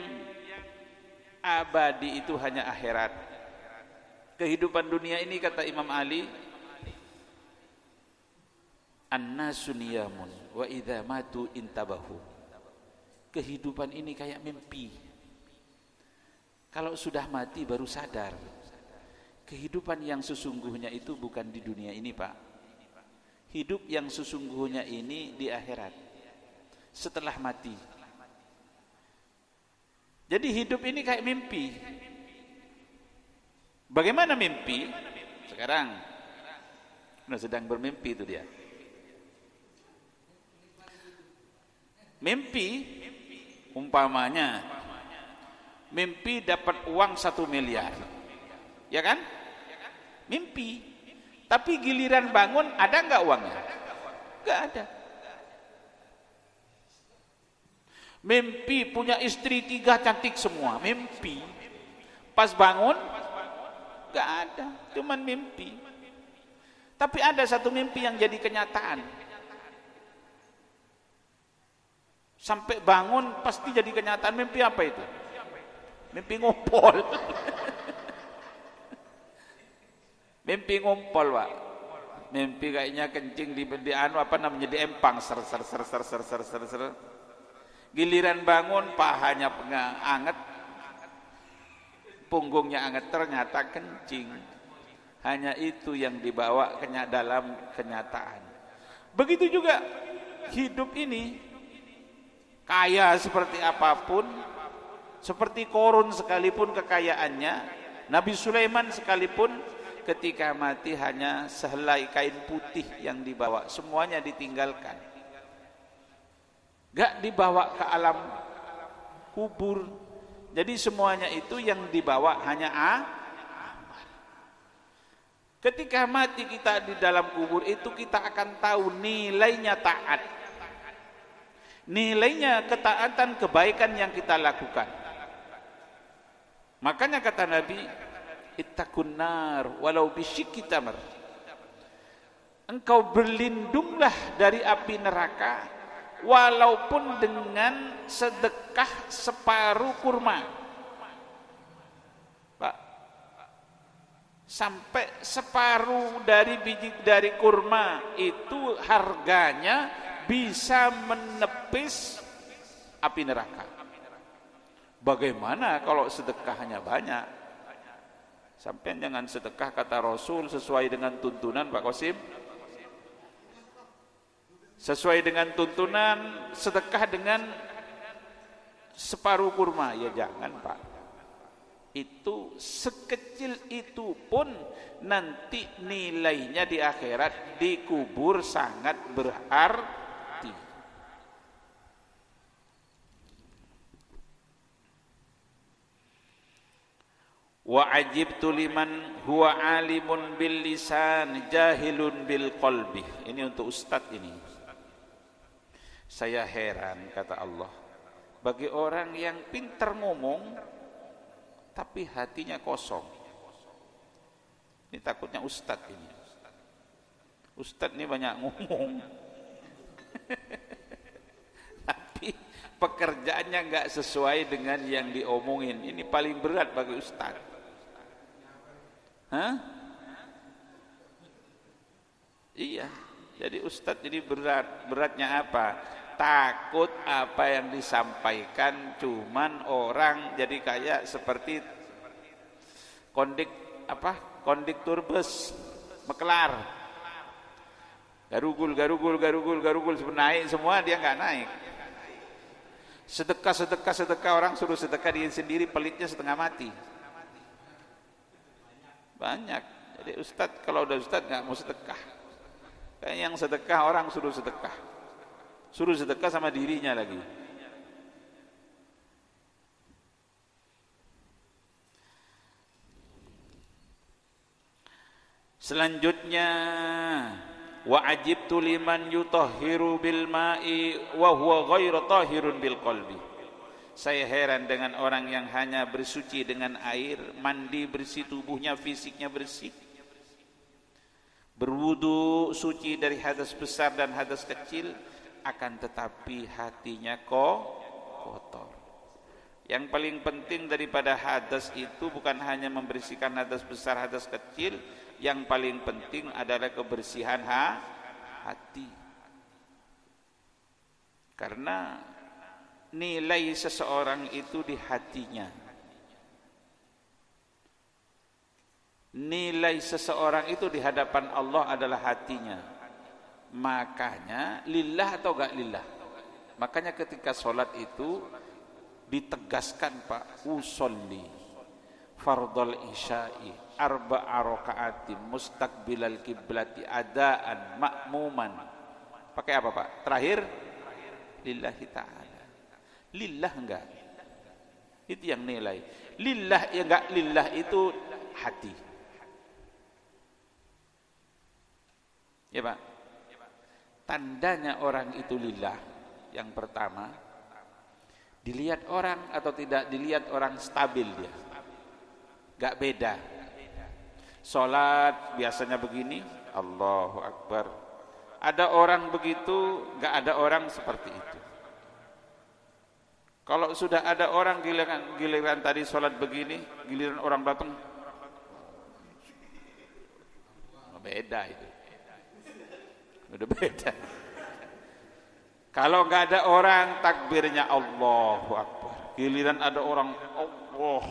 abadi itu hanya akhirat. Kehidupan dunia ini, kata Imam Ali, an-nasu niyamun wa idza matu intabahu. Kehidupan ini kayak mimpi. Kalau sudah mati baru sadar. Kehidupan yang sesungguhnya itu bukan di dunia ini, Pak. Hidup yang sesungguhnya ini di akhirat, setelah mati. Jadi hidup ini kayak mimpi. Bagaimana mimpi? Sekarang sedang bermimpi itu dia. Mimpi umpamanya mimpi dapat uang 1 miliar, ya kan? Mimpi. Tapi giliran bangun ada enggak uangnya? Enggak ada. Mimpi punya istri 3 cantik semua, mimpi. Pas bangun enggak ada, cuman mimpi. Tapi ada satu mimpi yang jadi kenyataan. Sampai bangun pasti jadi kenyataan. Mimpi apa itu? Mimpi ngumpul. Mimpi ngumpul, Pak. Mimpi kayaknya kencing di anu apa namanya, di empang, ser. Giliran bangun pahanya anget, punggungnya anget, ternyata kencing. Hanya itu yang dibawa dalam kenyataan. Begitu juga hidup ini, kaya seperti apapun, seperti Korun sekalipun kekayaannya, Nabi Sulaiman sekalipun ketika mati hanya sehelai kain putih yang dibawa, semuanya ditinggalkan. Gak dibawa ke alam kubur. Jadi semuanya itu yang dibawa hanya amal. Ketika mati kita di dalam kubur itu, kita akan tahu nilainya taat, nilainya ketaatan, kebaikan yang kita lakukan. Makanya kata Nabi, ittaqun nar walau bisyikki tamr. Engkau berlindunglah dari api neraka walaupun dengan sedekah separuh kurma. Pak, sampai separuh dari biji dari kurma itu harganya bisa menepis api neraka. Bagaimana kalau sedekahnya banyak? Sampai jangan sedekah kata Rasul sesuai dengan tuntunan, Pak Qasim. Sesuai dengan tuntunan sedekah dengan separuh kurma, ya jangan, Pak. Itu sekecil itu pun nanti nilainya di akhirat, di kubur sangat berarti. Wa ajibtu liman huwa alimun bil lisan jahilun bil qalbi. Ini untuk ustadz ini. Saya heran, kata Allah, bagi orang yang pintar ngomong tapi hatinya kosong. Ini takutnya ustadz ini. Ustadz ini banyak ngomong tapi pekerjaannya nggak sesuai dengan yang diomongin. Ini paling berat bagi ustadz. Hah? Iya, jadi ustadz jadi beratnya apa? Takut apa yang disampaikan cuman orang jadi kayak seperti kondektur bus Meklar, garugul naik semua, dia nggak naik. Sedekah orang suruh sedekah, dia sendiri pelitnya setengah mati. Banyak. Jadi ustadz, kalau udah ustadz nggak mau sedekah. Kayak yang sedekah orang suruh sedekah sama dirinya lagi. Selanjutnya, wa ajibtu liman yutahhiru bil ma'i wa huwa ghairu tahhirun bil qalbi. Saya heran dengan orang yang hanya bersuci dengan air, mandi bersih, tubuhnya fisiknya bersih, berwudu suci dari hadas besar dan hadas kecil, akan tetapi hatinya kotor. Yang paling penting daripada hadas itu bukan hanya membersihkan hadas besar, hadas kecil, yang paling penting adalah kebersihan hati. Karena nilai seseorang itu di hatinya. Nilai seseorang itu di hadapan Allah adalah hatinya. Makanya lillah atau gak lillah. Makanya ketika sholat itu ditegaskan, Pak, usolli fardal isya'i arba'a raka'atin mustaqbilal kiblati adaan ma'muman. Pakai apa, Pak? Terakhir lillahi ta'ala. Lillah enggak? Itu yang nilai. Lillah ya enggak, lillah itu hati. Ya, Pak. Tandanya orang itu lillah, yang pertama, dilihat orang atau tidak dilihat orang, stabil dia, gak beda. Sholat biasanya begini, Allahu Akbar. Ada orang begitu, gak ada orang seperti itu. Kalau sudah ada orang giliran tadi sholat begini, giliran orang datang, beda itu. Udah beda. Kalau nggak ada orang, takbirnya Allahu Akbar. Giliran ada orang, Allah.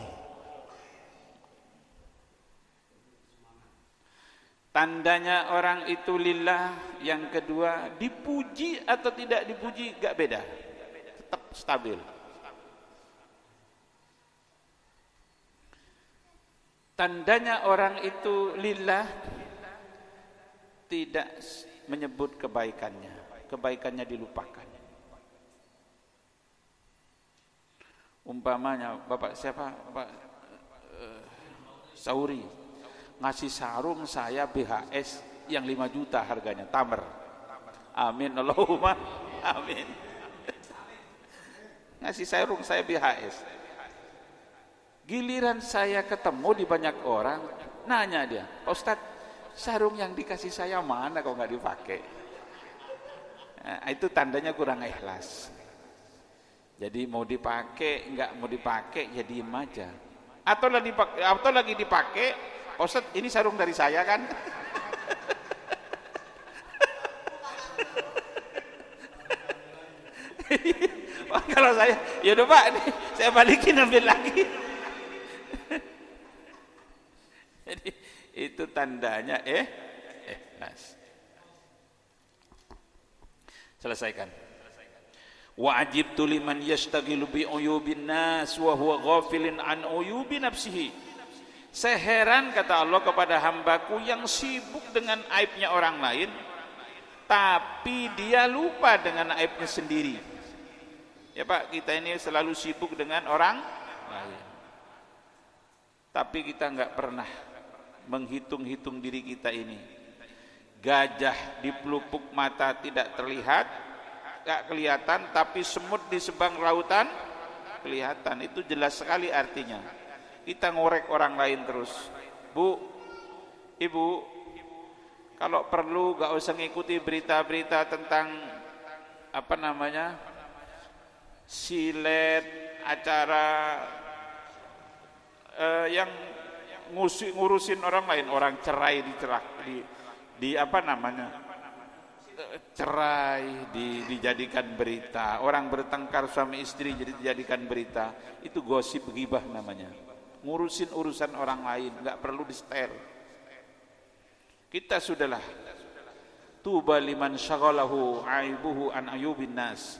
Tandanya orang itu lillah. Yang kedua, dipuji atau tidak dipuji nggak beda, tetap stabil. Tandanya orang itu lillah, tidak menyebut kebaikannya dilupakan. Umpamanya Bapak siapa? Bapak Sauri ngasih sarung saya BHS yang 5 juta harganya, tamer. Amin Allahumma amin. Ngasih sarung saya BHS. Giliran saya ketemu di banyak orang, nanya dia, Pak Ustadz, sarung yang dikasih saya mana kok nggak dipakai? Nah, itu tandanya kurang ikhlas. Jadi mau dipakai, nggak mau dipakai, ya diem aja. Atau lagi dipakai, Pak Ustadz, ini sarung dari saya kan? Kalau saya, ya udah Pak, ini saya balikin ambil lagi. Jadi itu tandanya ikhlas. Selesaikan. Wa ajibtu liman yashtaghilu bi uyubin nas wa huwa ghafilin an uyubi nafsihi. Saya heran kata Allah kepada hambaku yang sibuk dengan aibnya orang lain, tapi dia lupa dengan aibnya sendiri. Ya Pak, kita ini selalu sibuk dengan orang lain, tapi kita nggak pernah menghitung-hitung diri kita ini. Gajah di pelupuk mata tidak terlihat, nggak kelihatan, tapi semut di sebang lautan kelihatan. Itu jelas sekali artinya. Kita ngorek orang lain terus. Bu, Ibu, kalau perlu nggak usah ngikuti berita-berita tentang silet, acara yang ngurusin orang lain, orang cerai cerai dijadikan berita, orang bertengkar suami istri dijadikan berita. Itu gosip, ghibah namanya. Ngurusin urusan orang lain, nggak perlu di setel. Kita sudahlah. Tuba liman syaghalahu aibuhu an ayubin nas.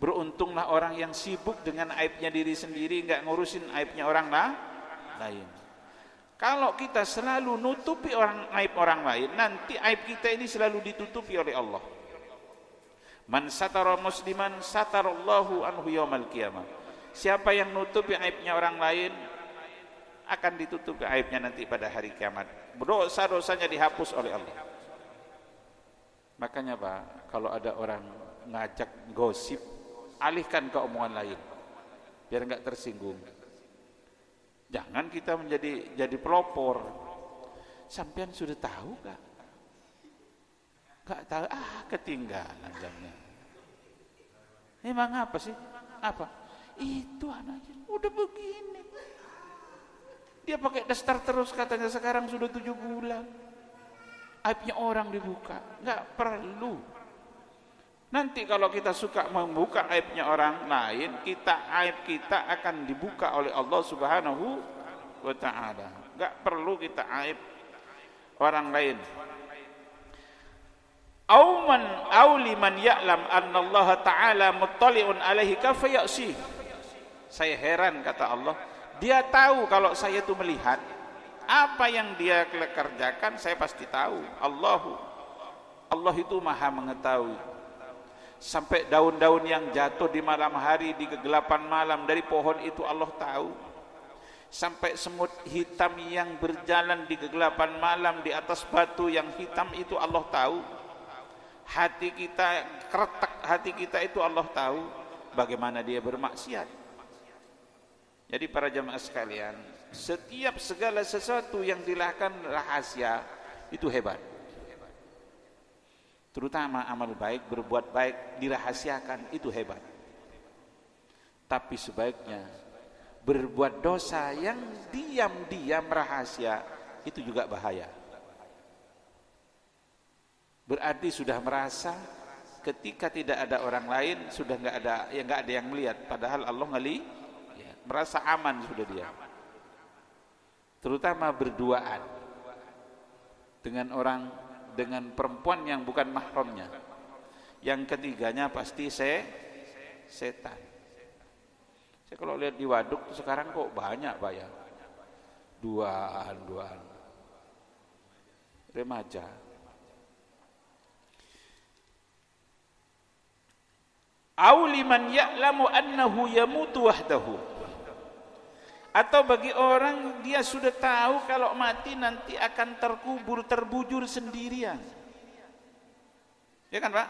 Beruntunglah orang yang sibuk dengan aibnya diri sendiri, nggak ngurusin aibnya orang lain. Kalau kita selalu nutupi aib orang lain, nanti aib kita ini selalu ditutupi oleh Allah. Man satara musliman satarallahu anhu yaumal qiyamah. Siapa yang nutupi aibnya orang lain, akan ditutupi aibnya nanti pada hari kiamat. Dosa-dosanya dihapus oleh Allah. Makanya Pak, kalau ada orang ngajak gosip, alihkan ke omongan lain, biar enggak tersinggung. Jangan kita jadi pelopor. Sampean sudah tahu gak? Gak tahu, ketinggalan jamnya. Emang apa sih? Apa? Itu anaknya udah begini. Dia pakai daster terus katanya, sekarang sudah 7 bulan. Aibnya orang dibuka, nggak perlu. Nanti kalau kita suka membuka aibnya orang lain, aib kita akan dibuka oleh Allah Subhanahu wa ta'ala. Nggak perlu kita aib orang lain. Au liman ya'lam anna Allah ta'ala muttali'un alaihi kaifa ya'si. Saya heran kata Allah, dia tahu kalau saya itu melihat apa yang dia kerjakan, saya pasti tahu. Allah itu maha mengetahui. Sampai daun-daun yang jatuh di malam hari, di kegelapan malam dari pohon itu Allah tahu. Sampai semut hitam yang berjalan di kegelapan malam di atas batu yang hitam itu Allah tahu. Hati kita, keretak hati kita itu Allah tahu. Bagaimana dia bermaksiat. Jadi para jamaah sekalian, setiap segala sesuatu yang dilakukan rahasia itu hebat. Terutama amal baik, berbuat baik dirahasiakan, itu hebat. Tapi sebaiknya berbuat dosa yang diam-diam rahasia itu juga bahaya. Berarti sudah merasa ketika tidak ada orang lain sudah nggak ada yang melihat, padahal Allah ya, merasa aman sudah dia. Terutama berduaan dengan perempuan yang bukan mahramnya. Yang ketiganya pasti setan. Saya kalau lihat di waduk sekarang kok banyak Pak ya, duaan remaja. Au liman ya'lamu annahu yamutu wahdahu, atau bagi orang dia sudah tahu kalau mati nanti akan terbujur sendirian. Ya kan Pak?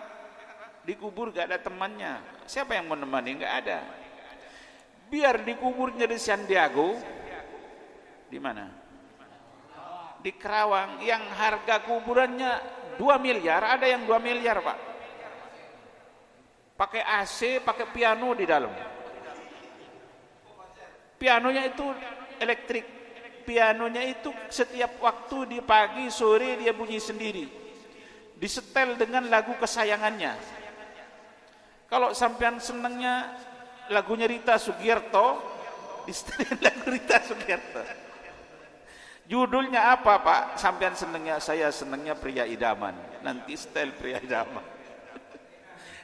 Dikubur gak ada temannya, siapa yang menemani? Gak ada. Biar dikuburnya di Santiago, di mana? Di Kerawang, yang harga kuburannya 2 miliar, ada yang 2 miliar Pak. Pakai AC, pakai piano di dalam. Pianonya itu elektrik. Pianonya itu setiap waktu di pagi, sore dia bunyi sendiri. Disetel dengan lagu kesayangannya. Kalau sampean senangnya lagunya Rita Sugierto, disetelin lagu Rita Sugierto. Judulnya apa Pak? Sampean senangnya, saya senangnya Pria Idaman. Nanti setel Pria Idaman.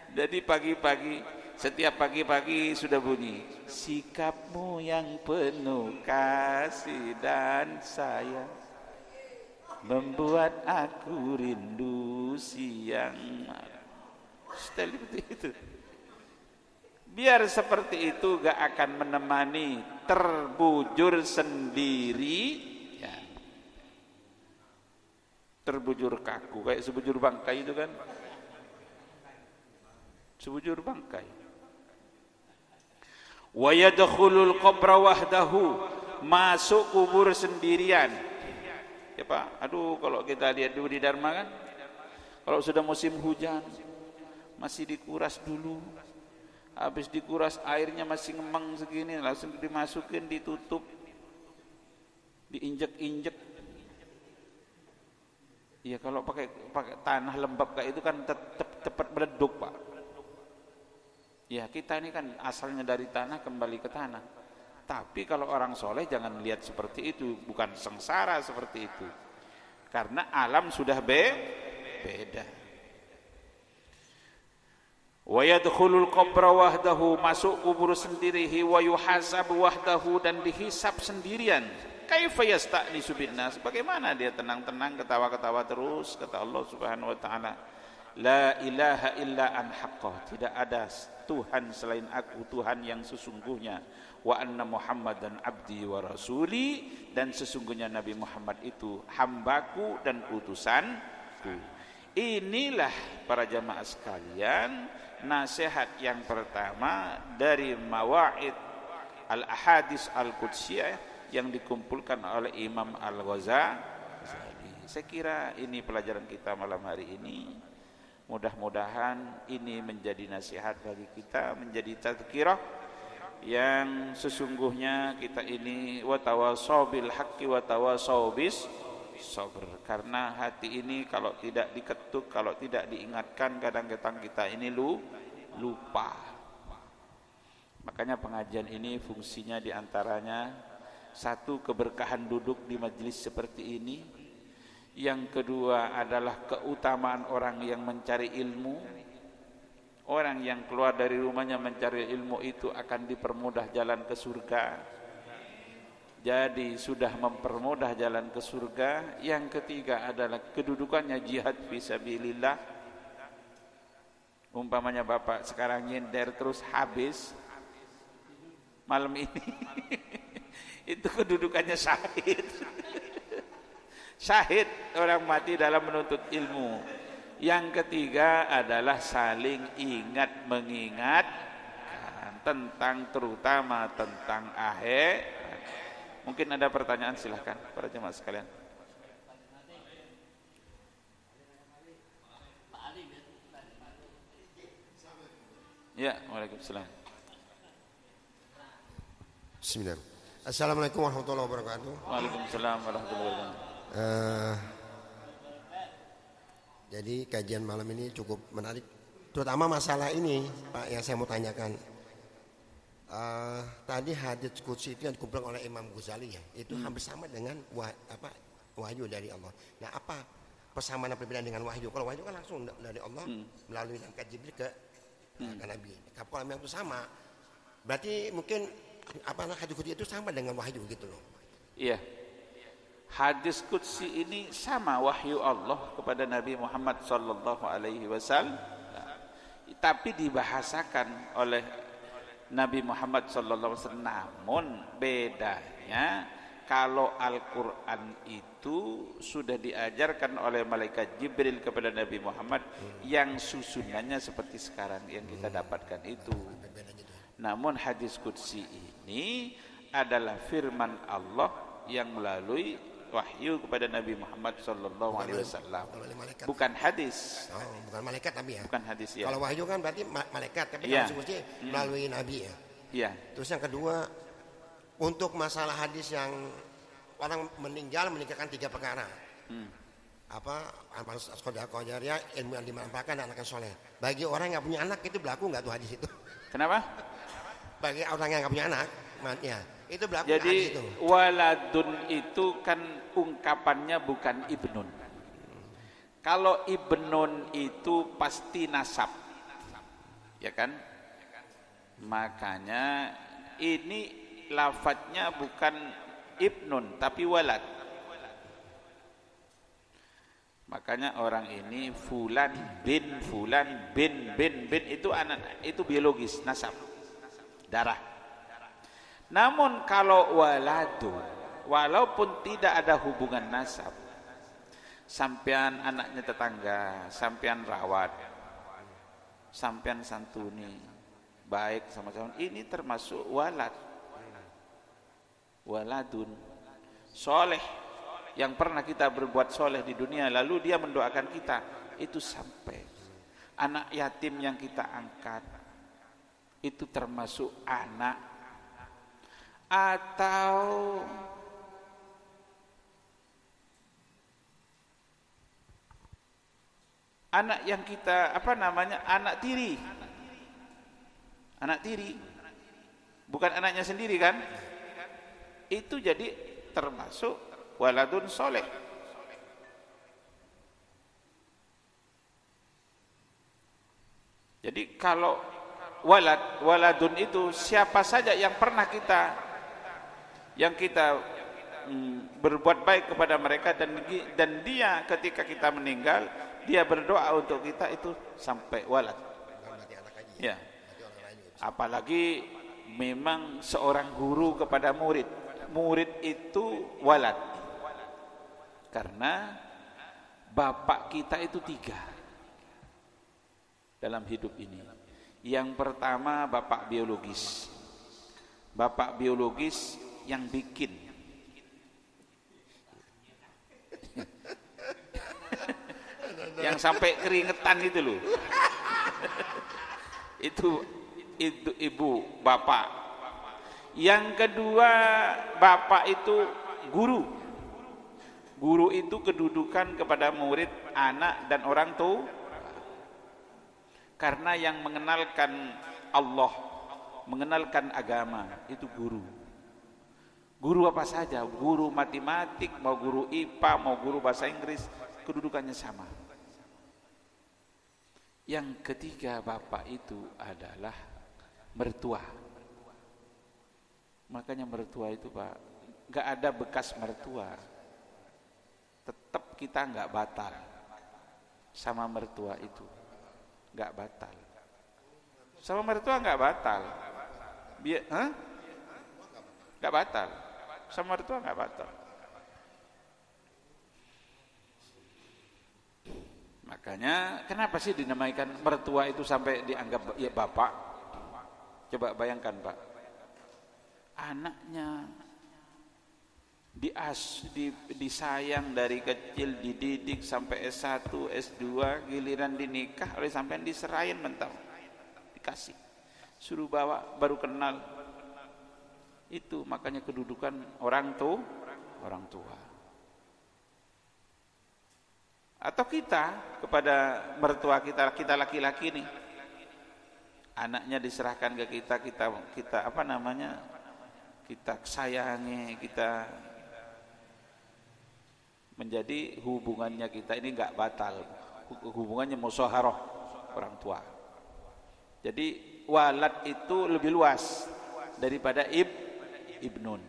Jadi pagi-pagi, setiap pagi-pagi sudah bunyi, sikapmu yang penuh kasih dan sayang membuat aku rindu siang malam. Setel seperti itu. Biar seperti itu gak akan menemani terbujur sendiri ya. Terbujur kaku kayak sebujur bangkai itu kan. Sebujur bangkai. Wa yadkhulul qabra wahdahu, masuk kubur sendirian. Ya Pak, aduh kalau kita lihat dulu di Dharma kan, kalau sudah musim hujan masih dikuras dulu. Habis dikuras airnya masih ngemeng segini, langsung dimasukin, ditutup, diinjek-injek. Ya kalau pakai tanah lembab kayak itu kan cepat meleduk Pak. Ya kita ini kan asalnya dari tanah kembali ke tanah. Tapi kalau orang soleh jangan lihat seperti itu, bukan sengsara seperti itu. Karena alam sudah beda. Wa yadkhulul qabra wahdahu, masuk kubur sendiri, wa yuhasabu wahdahu, dan dihisab sendirian. Kaifa yasta'nisu bin nas, bagaimana dia tenang-tenang ketawa-ketawa terus, kata Allah Subhanahu wa taala. La ilaha illa an haqqah, tidak ada Tuhan selain aku, Tuhan yang sesungguhnya. Wa anna Muhammadan abdi wa rasuli, dan sesungguhnya Nabi Muhammad itu hambaku dan utusanku. Inilah para jamaah sekalian nasihat yang pertama dari Mawa'id al-Ahadits al-Qudsiyah yang dikumpulkan oleh Imam Al-Ghazali. Saya kira ini pelajaran kita malam hari ini. Mudah-mudahan ini menjadi nasihat bagi kita, menjadi tazkirah yang sesungguhnya kita ini watawasau bil haqqi watawasau bis sabr. Karena hati ini kalau tidak diketuk, kalau tidak diingatkan, kadang-kadang kita ini lupa. Makanya pengajian ini fungsinya diantaranya satu, keberkahan duduk di majelis seperti ini. Yang kedua adalah keutamaan orang yang mencari ilmu. Orang yang keluar dari rumahnya mencari ilmu itu akan dipermudah jalan ke surga. Jadi sudah mempermudah jalan ke surga. Yang ketiga adalah kedudukannya jihad fisabilillah. Umpamanya Bapak sekarang nyender terus habis malam ini itu kedudukannya syahid. Syahid orang mati dalam menuntut ilmu. Yang ketiga adalah saling ingat mengingatkan tentang, terutama tentang akhir. Mungkin ada pertanyaan, silahkan para jemaah sekalian. Ya, waalaikumsalam. Bismillah. Assalamualaikum warahmatullahi wabarakatuh. Waalaikumsalam warahmatullahi wabarakatuh. Jadi kajian malam ini cukup menarik, terutama masalah ini Pak yang saya mau tanyakan. Tadi hadits qudsi itu yang dikumpulkan oleh Imam Ghazali ya, itu hampir sama dengan wahyu dari Allah. Nah, apa persamaan dan perbedaan dengan wahyu? Kalau wahyu kan langsung dari Allah melalui malaikat Jibril ke Nabi. Kalau memang itu sama, berarti mungkin hadits qudsi itu sama dengan wahyu gitu loh. Iya. Hadis qudsi ini sama wahyu Allah kepada Nabi Muhammad sallallahu alaihi wasallam, tapi dibahasakan oleh Nabi Muhammad sallallahu alaihi wasallam. Namun bedanya kalau Al-Qur'an itu sudah diajarkan oleh malaikat Jibril kepada Nabi Muhammad yang susunannya seperti sekarang yang kita dapatkan itu. Namun hadis qudsi ini adalah firman Allah yang melalui wahyu kepada Nabi Muhammad sallallahu alaihi wasallam. Bukan hadis. Oh, bukan malaikat tapi ya. Bukan hadis ya. Kalau wahyu kan berarti malaikat, tapi ya. hadis qudsi melalui nabi ya. Iya. Terus yang kedua, untuk masalah hadis yang orang meninggalkan 3 perkara. Amal sedekah jariyah, ilmu yang dimanfaatkan, dan anak yang soleh. Bagi orang yang punya anak itu berlaku nggak tuh hadis itu? Kenapa? Bagi orang yang nggak punya anak, ya. Itu berlaku. Jadi waladun itu kan ungkapannya bukan ibnun. Kalau ibnun itu pasti nasab, ya kan? Makanya ini lafadznya bukan ibnun tapi walad. Makanya orang ini fulan bin itu anak, itu biologis, nasab, darah. Namun kalau waladun, walaupun tidak ada hubungan nasab, sampean anaknya tetangga, sampean rawat, sampean santuni, baik sama-sama, ini termasuk walad. Waladun, soleh, yang pernah kita berbuat soleh di dunia, lalu dia mendoakan kita, itu sampai. Anak yatim yang kita angkat, itu termasuk anak. Atau anak yang kita anak tiri, bukan anaknya sendiri kan, itu jadi termasuk waladun soleh. Jadi kalau waladun itu siapa saja yang pernah kita berbuat baik kepada mereka, dan dia ketika kita meninggal dia berdoa untuk kita, itu sampai walad. Ya. Apalagi memang seorang guru kepada murid itu walad, karena bapak kita itu 3 dalam hidup ini. Yang pertama bapak biologis yang bikin yang sampai keringetan itu loh. itu ibu bapak. Yang kedua bapak itu guru itu kedudukan kepada murid, anak, dan orang tua, karena yang mengenalkan Allah, mengenalkan agama itu guru apa saja, guru matematik, mau guru IPA, mau guru bahasa Inggris, kedudukannya sama. Yang ketiga bapak itu adalah mertua. Makanya mertua itu Pak, gak ada bekas mertua, tetap kita gak batal sama mertua itu, gak batal sama mertua, gak batal. Gak batal sama mertua, gak batal. Makanya kenapa sih dinamaikan mertua itu sampai dianggap ya bapak? Coba bayangkan Pak, anaknya disayang dari kecil, dididik sampai S1, S2, giliran dinikah oleh sampean diserahin mentah, dikasih, suruh bawa, baru kenal, Itu makanya kedudukan orang tua. Atau kita kepada mertua kita laki-laki nih, anaknya diserahkan ke kita apa namanya, kita sayangi, kita menjadi hubungannya kita ini enggak batal, hubungannya musyawarah orang tua. Jadi walad itu lebih luas daripada ibnun.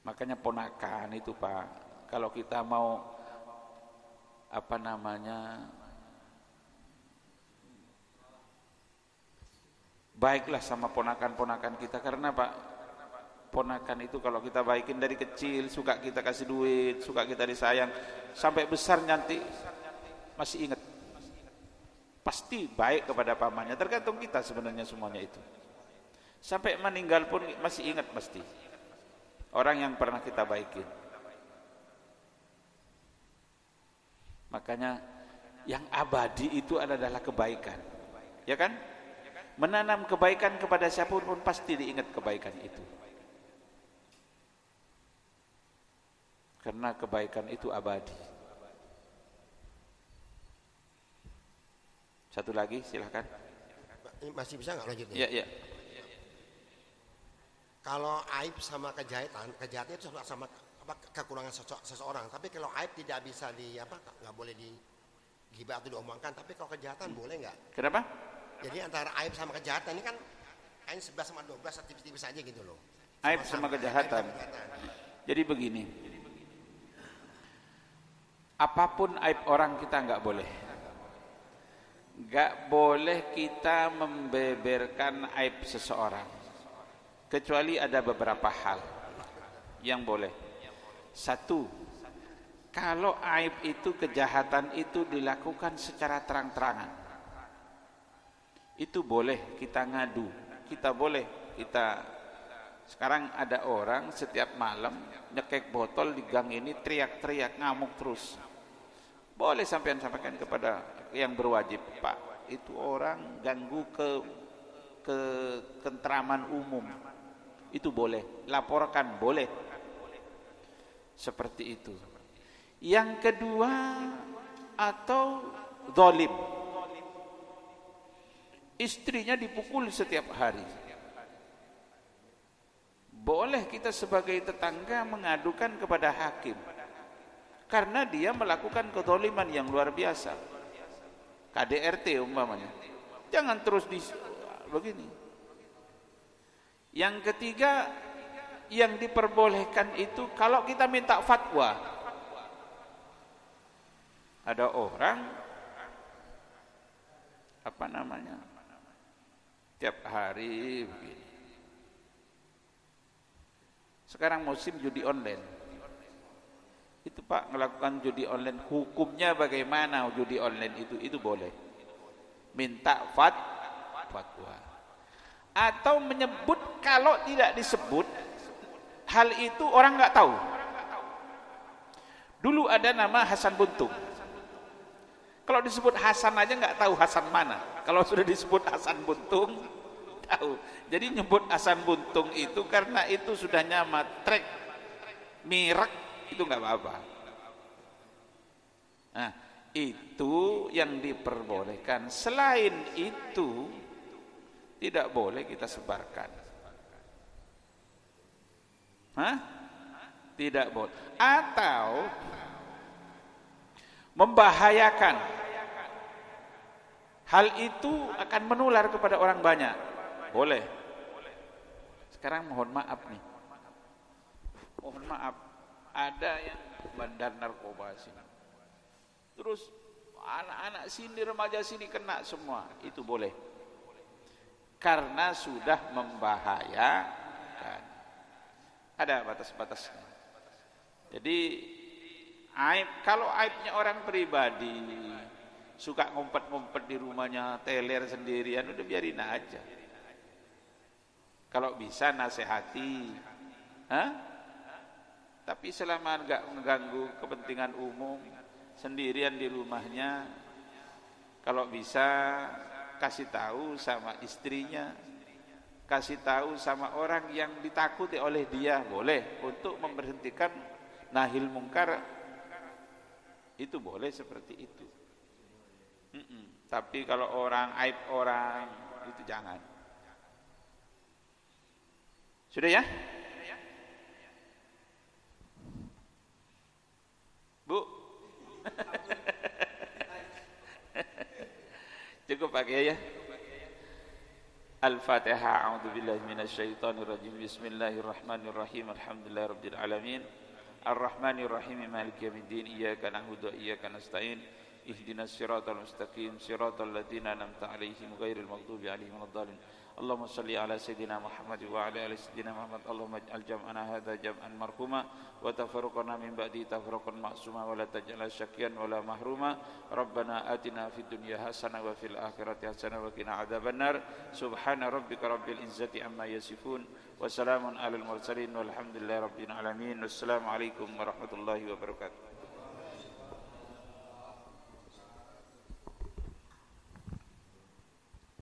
Makanya ponakan itu Pak, kalau kita mau apa namanya, baiklah sama ponakan-ponakan kita. Karena Pak, ponakan itu kalau kita baikin dari kecil, suka kita kasih duit, suka kita disayang, sampai besar nanti masih ingat, pasti baik kepada pamannya. Tergantung kita sebenarnya semuanya itu. Sampai meninggal pun masih ingat pasti orang yang pernah kita baikin. Makanya yang abadi itu adalah kebaikan, ya kan? Menanam kebaikan kepada siapapun pasti diingat kebaikan itu, karena kebaikan itu abadi. Satu lagi silahkan. Masih bisa nggak lanjut? Iya. Kalau aib sama kejahatan itu sama kekurangan seseorang. Tapi kalau aib tidak bisa nggak boleh digibah atau diomongkan. Tapi kalau kejahatan boleh nggak? Kenapa? Jadi antara aib sama kejahatan ini kan aib 11 sama 12 tipis-tipis aja gitu loh. Aib sama kejahatan. Jadi begini, apapun aib orang kita nggak boleh. Nggak boleh kita membeberkan aib seseorang. Kecuali ada beberapa hal yang boleh. Satu, kalau aib itu, kejahatan itu dilakukan secara terang-terangan, itu boleh kita ngadu. Sekarang ada orang setiap malam nyekek botol di gang ini, teriak-teriak, ngamuk terus. Boleh sampaikan kepada yang berwajib, Pak, itu orang ganggu ke ketentraman umum. Itu boleh, laporkan, boleh. Seperti itu. Yang kedua, atau zalim. Istrinya dipukul setiap hari. Boleh kita sebagai tetangga mengadukan kepada hakim, karena dia melakukan kezaliman yang luar biasa. KDRT umpamanya. Jangan terus begini. Yang ketiga, yang diperbolehkan itu kalau kita minta fatwa. Ada orang tiap hari begini. Sekarang musim judi online. Itu Pak, melakukan judi online, hukumnya bagaimana judi online itu boleh. Minta fatwa. Atau menyebut, kalau tidak disebut hal itu orang nggak tahu. Dulu ada nama Hasan Buntung. Kalau disebut Hasan aja nggak tahu Hasan mana. Kalau sudah disebut Hasan Buntung tahu. Jadi nyebut Hasan Buntung itu karena itu sudah nama trek merek, itu nggak apa-apa. Nah, itu yang diperbolehkan. Selain itu tidak boleh kita sebarkan. Tidak boleh. Atau membahayakan. Hal itu akan menular kepada orang banyak. Boleh. Sekarang mohon maaf nih. Mohon maaf. Ada yang bandar narkoba sini. Terus anak-anak sini, remaja sini kena semua. Itu boleh. Karena sudah membahayakan. Ada batas-batasnya. Jadi aib, kalau aibnya orang pribadi, suka ngumpet-ngumpet di rumahnya, teler sendirian, udah biarin aja. Kalau bisa nasihati, tapi selama enggak mengganggu kepentingan umum, sendirian di rumahnya, kalau bisa kasih tahu sama istrinya, kasih tahu sama orang yang ditakuti oleh dia, boleh. Untuk memberhentikan nahil mungkar itu boleh seperti itu. Tapi kalau orang aib orang itu jangan. Sudah ya? Bu. Cukup pakai ya. Al-Fatihah. A'udzubillahi minasyaitonirrajim. Bismillahirrahmanirrahim. Alhamdulillahirabbil alamin. Ar-Rahmanirrahim. Maliki yaumiddin. Iyyaka na'budu wa iyyaka nasta'in. Ihdinas siratal mustaqim. Siratal ladzina an'amta 'alaihim ghairil maghdubi 'alaihim waladdallin. Allahumma shalli ala sayyidina Muhammad wa ala ali sayyidina Muhammad. Allahumma ij'al jam'ana hadza jam'an marhuma wa tafarruqana min ba'di tafarruqan ma'suma wa la taj'al syaqqiyan wa la mahruma. Rabbana atina fid dunya hasanah wa fil akhirati hasanah wa qina adzabannar. Subhana rabbika rabbil izzati amma yasifun wa salamun alal mursalin walhamdulillahi rabbil alamin. Wassalamu alaikum warahmatullahi wabarakatuh.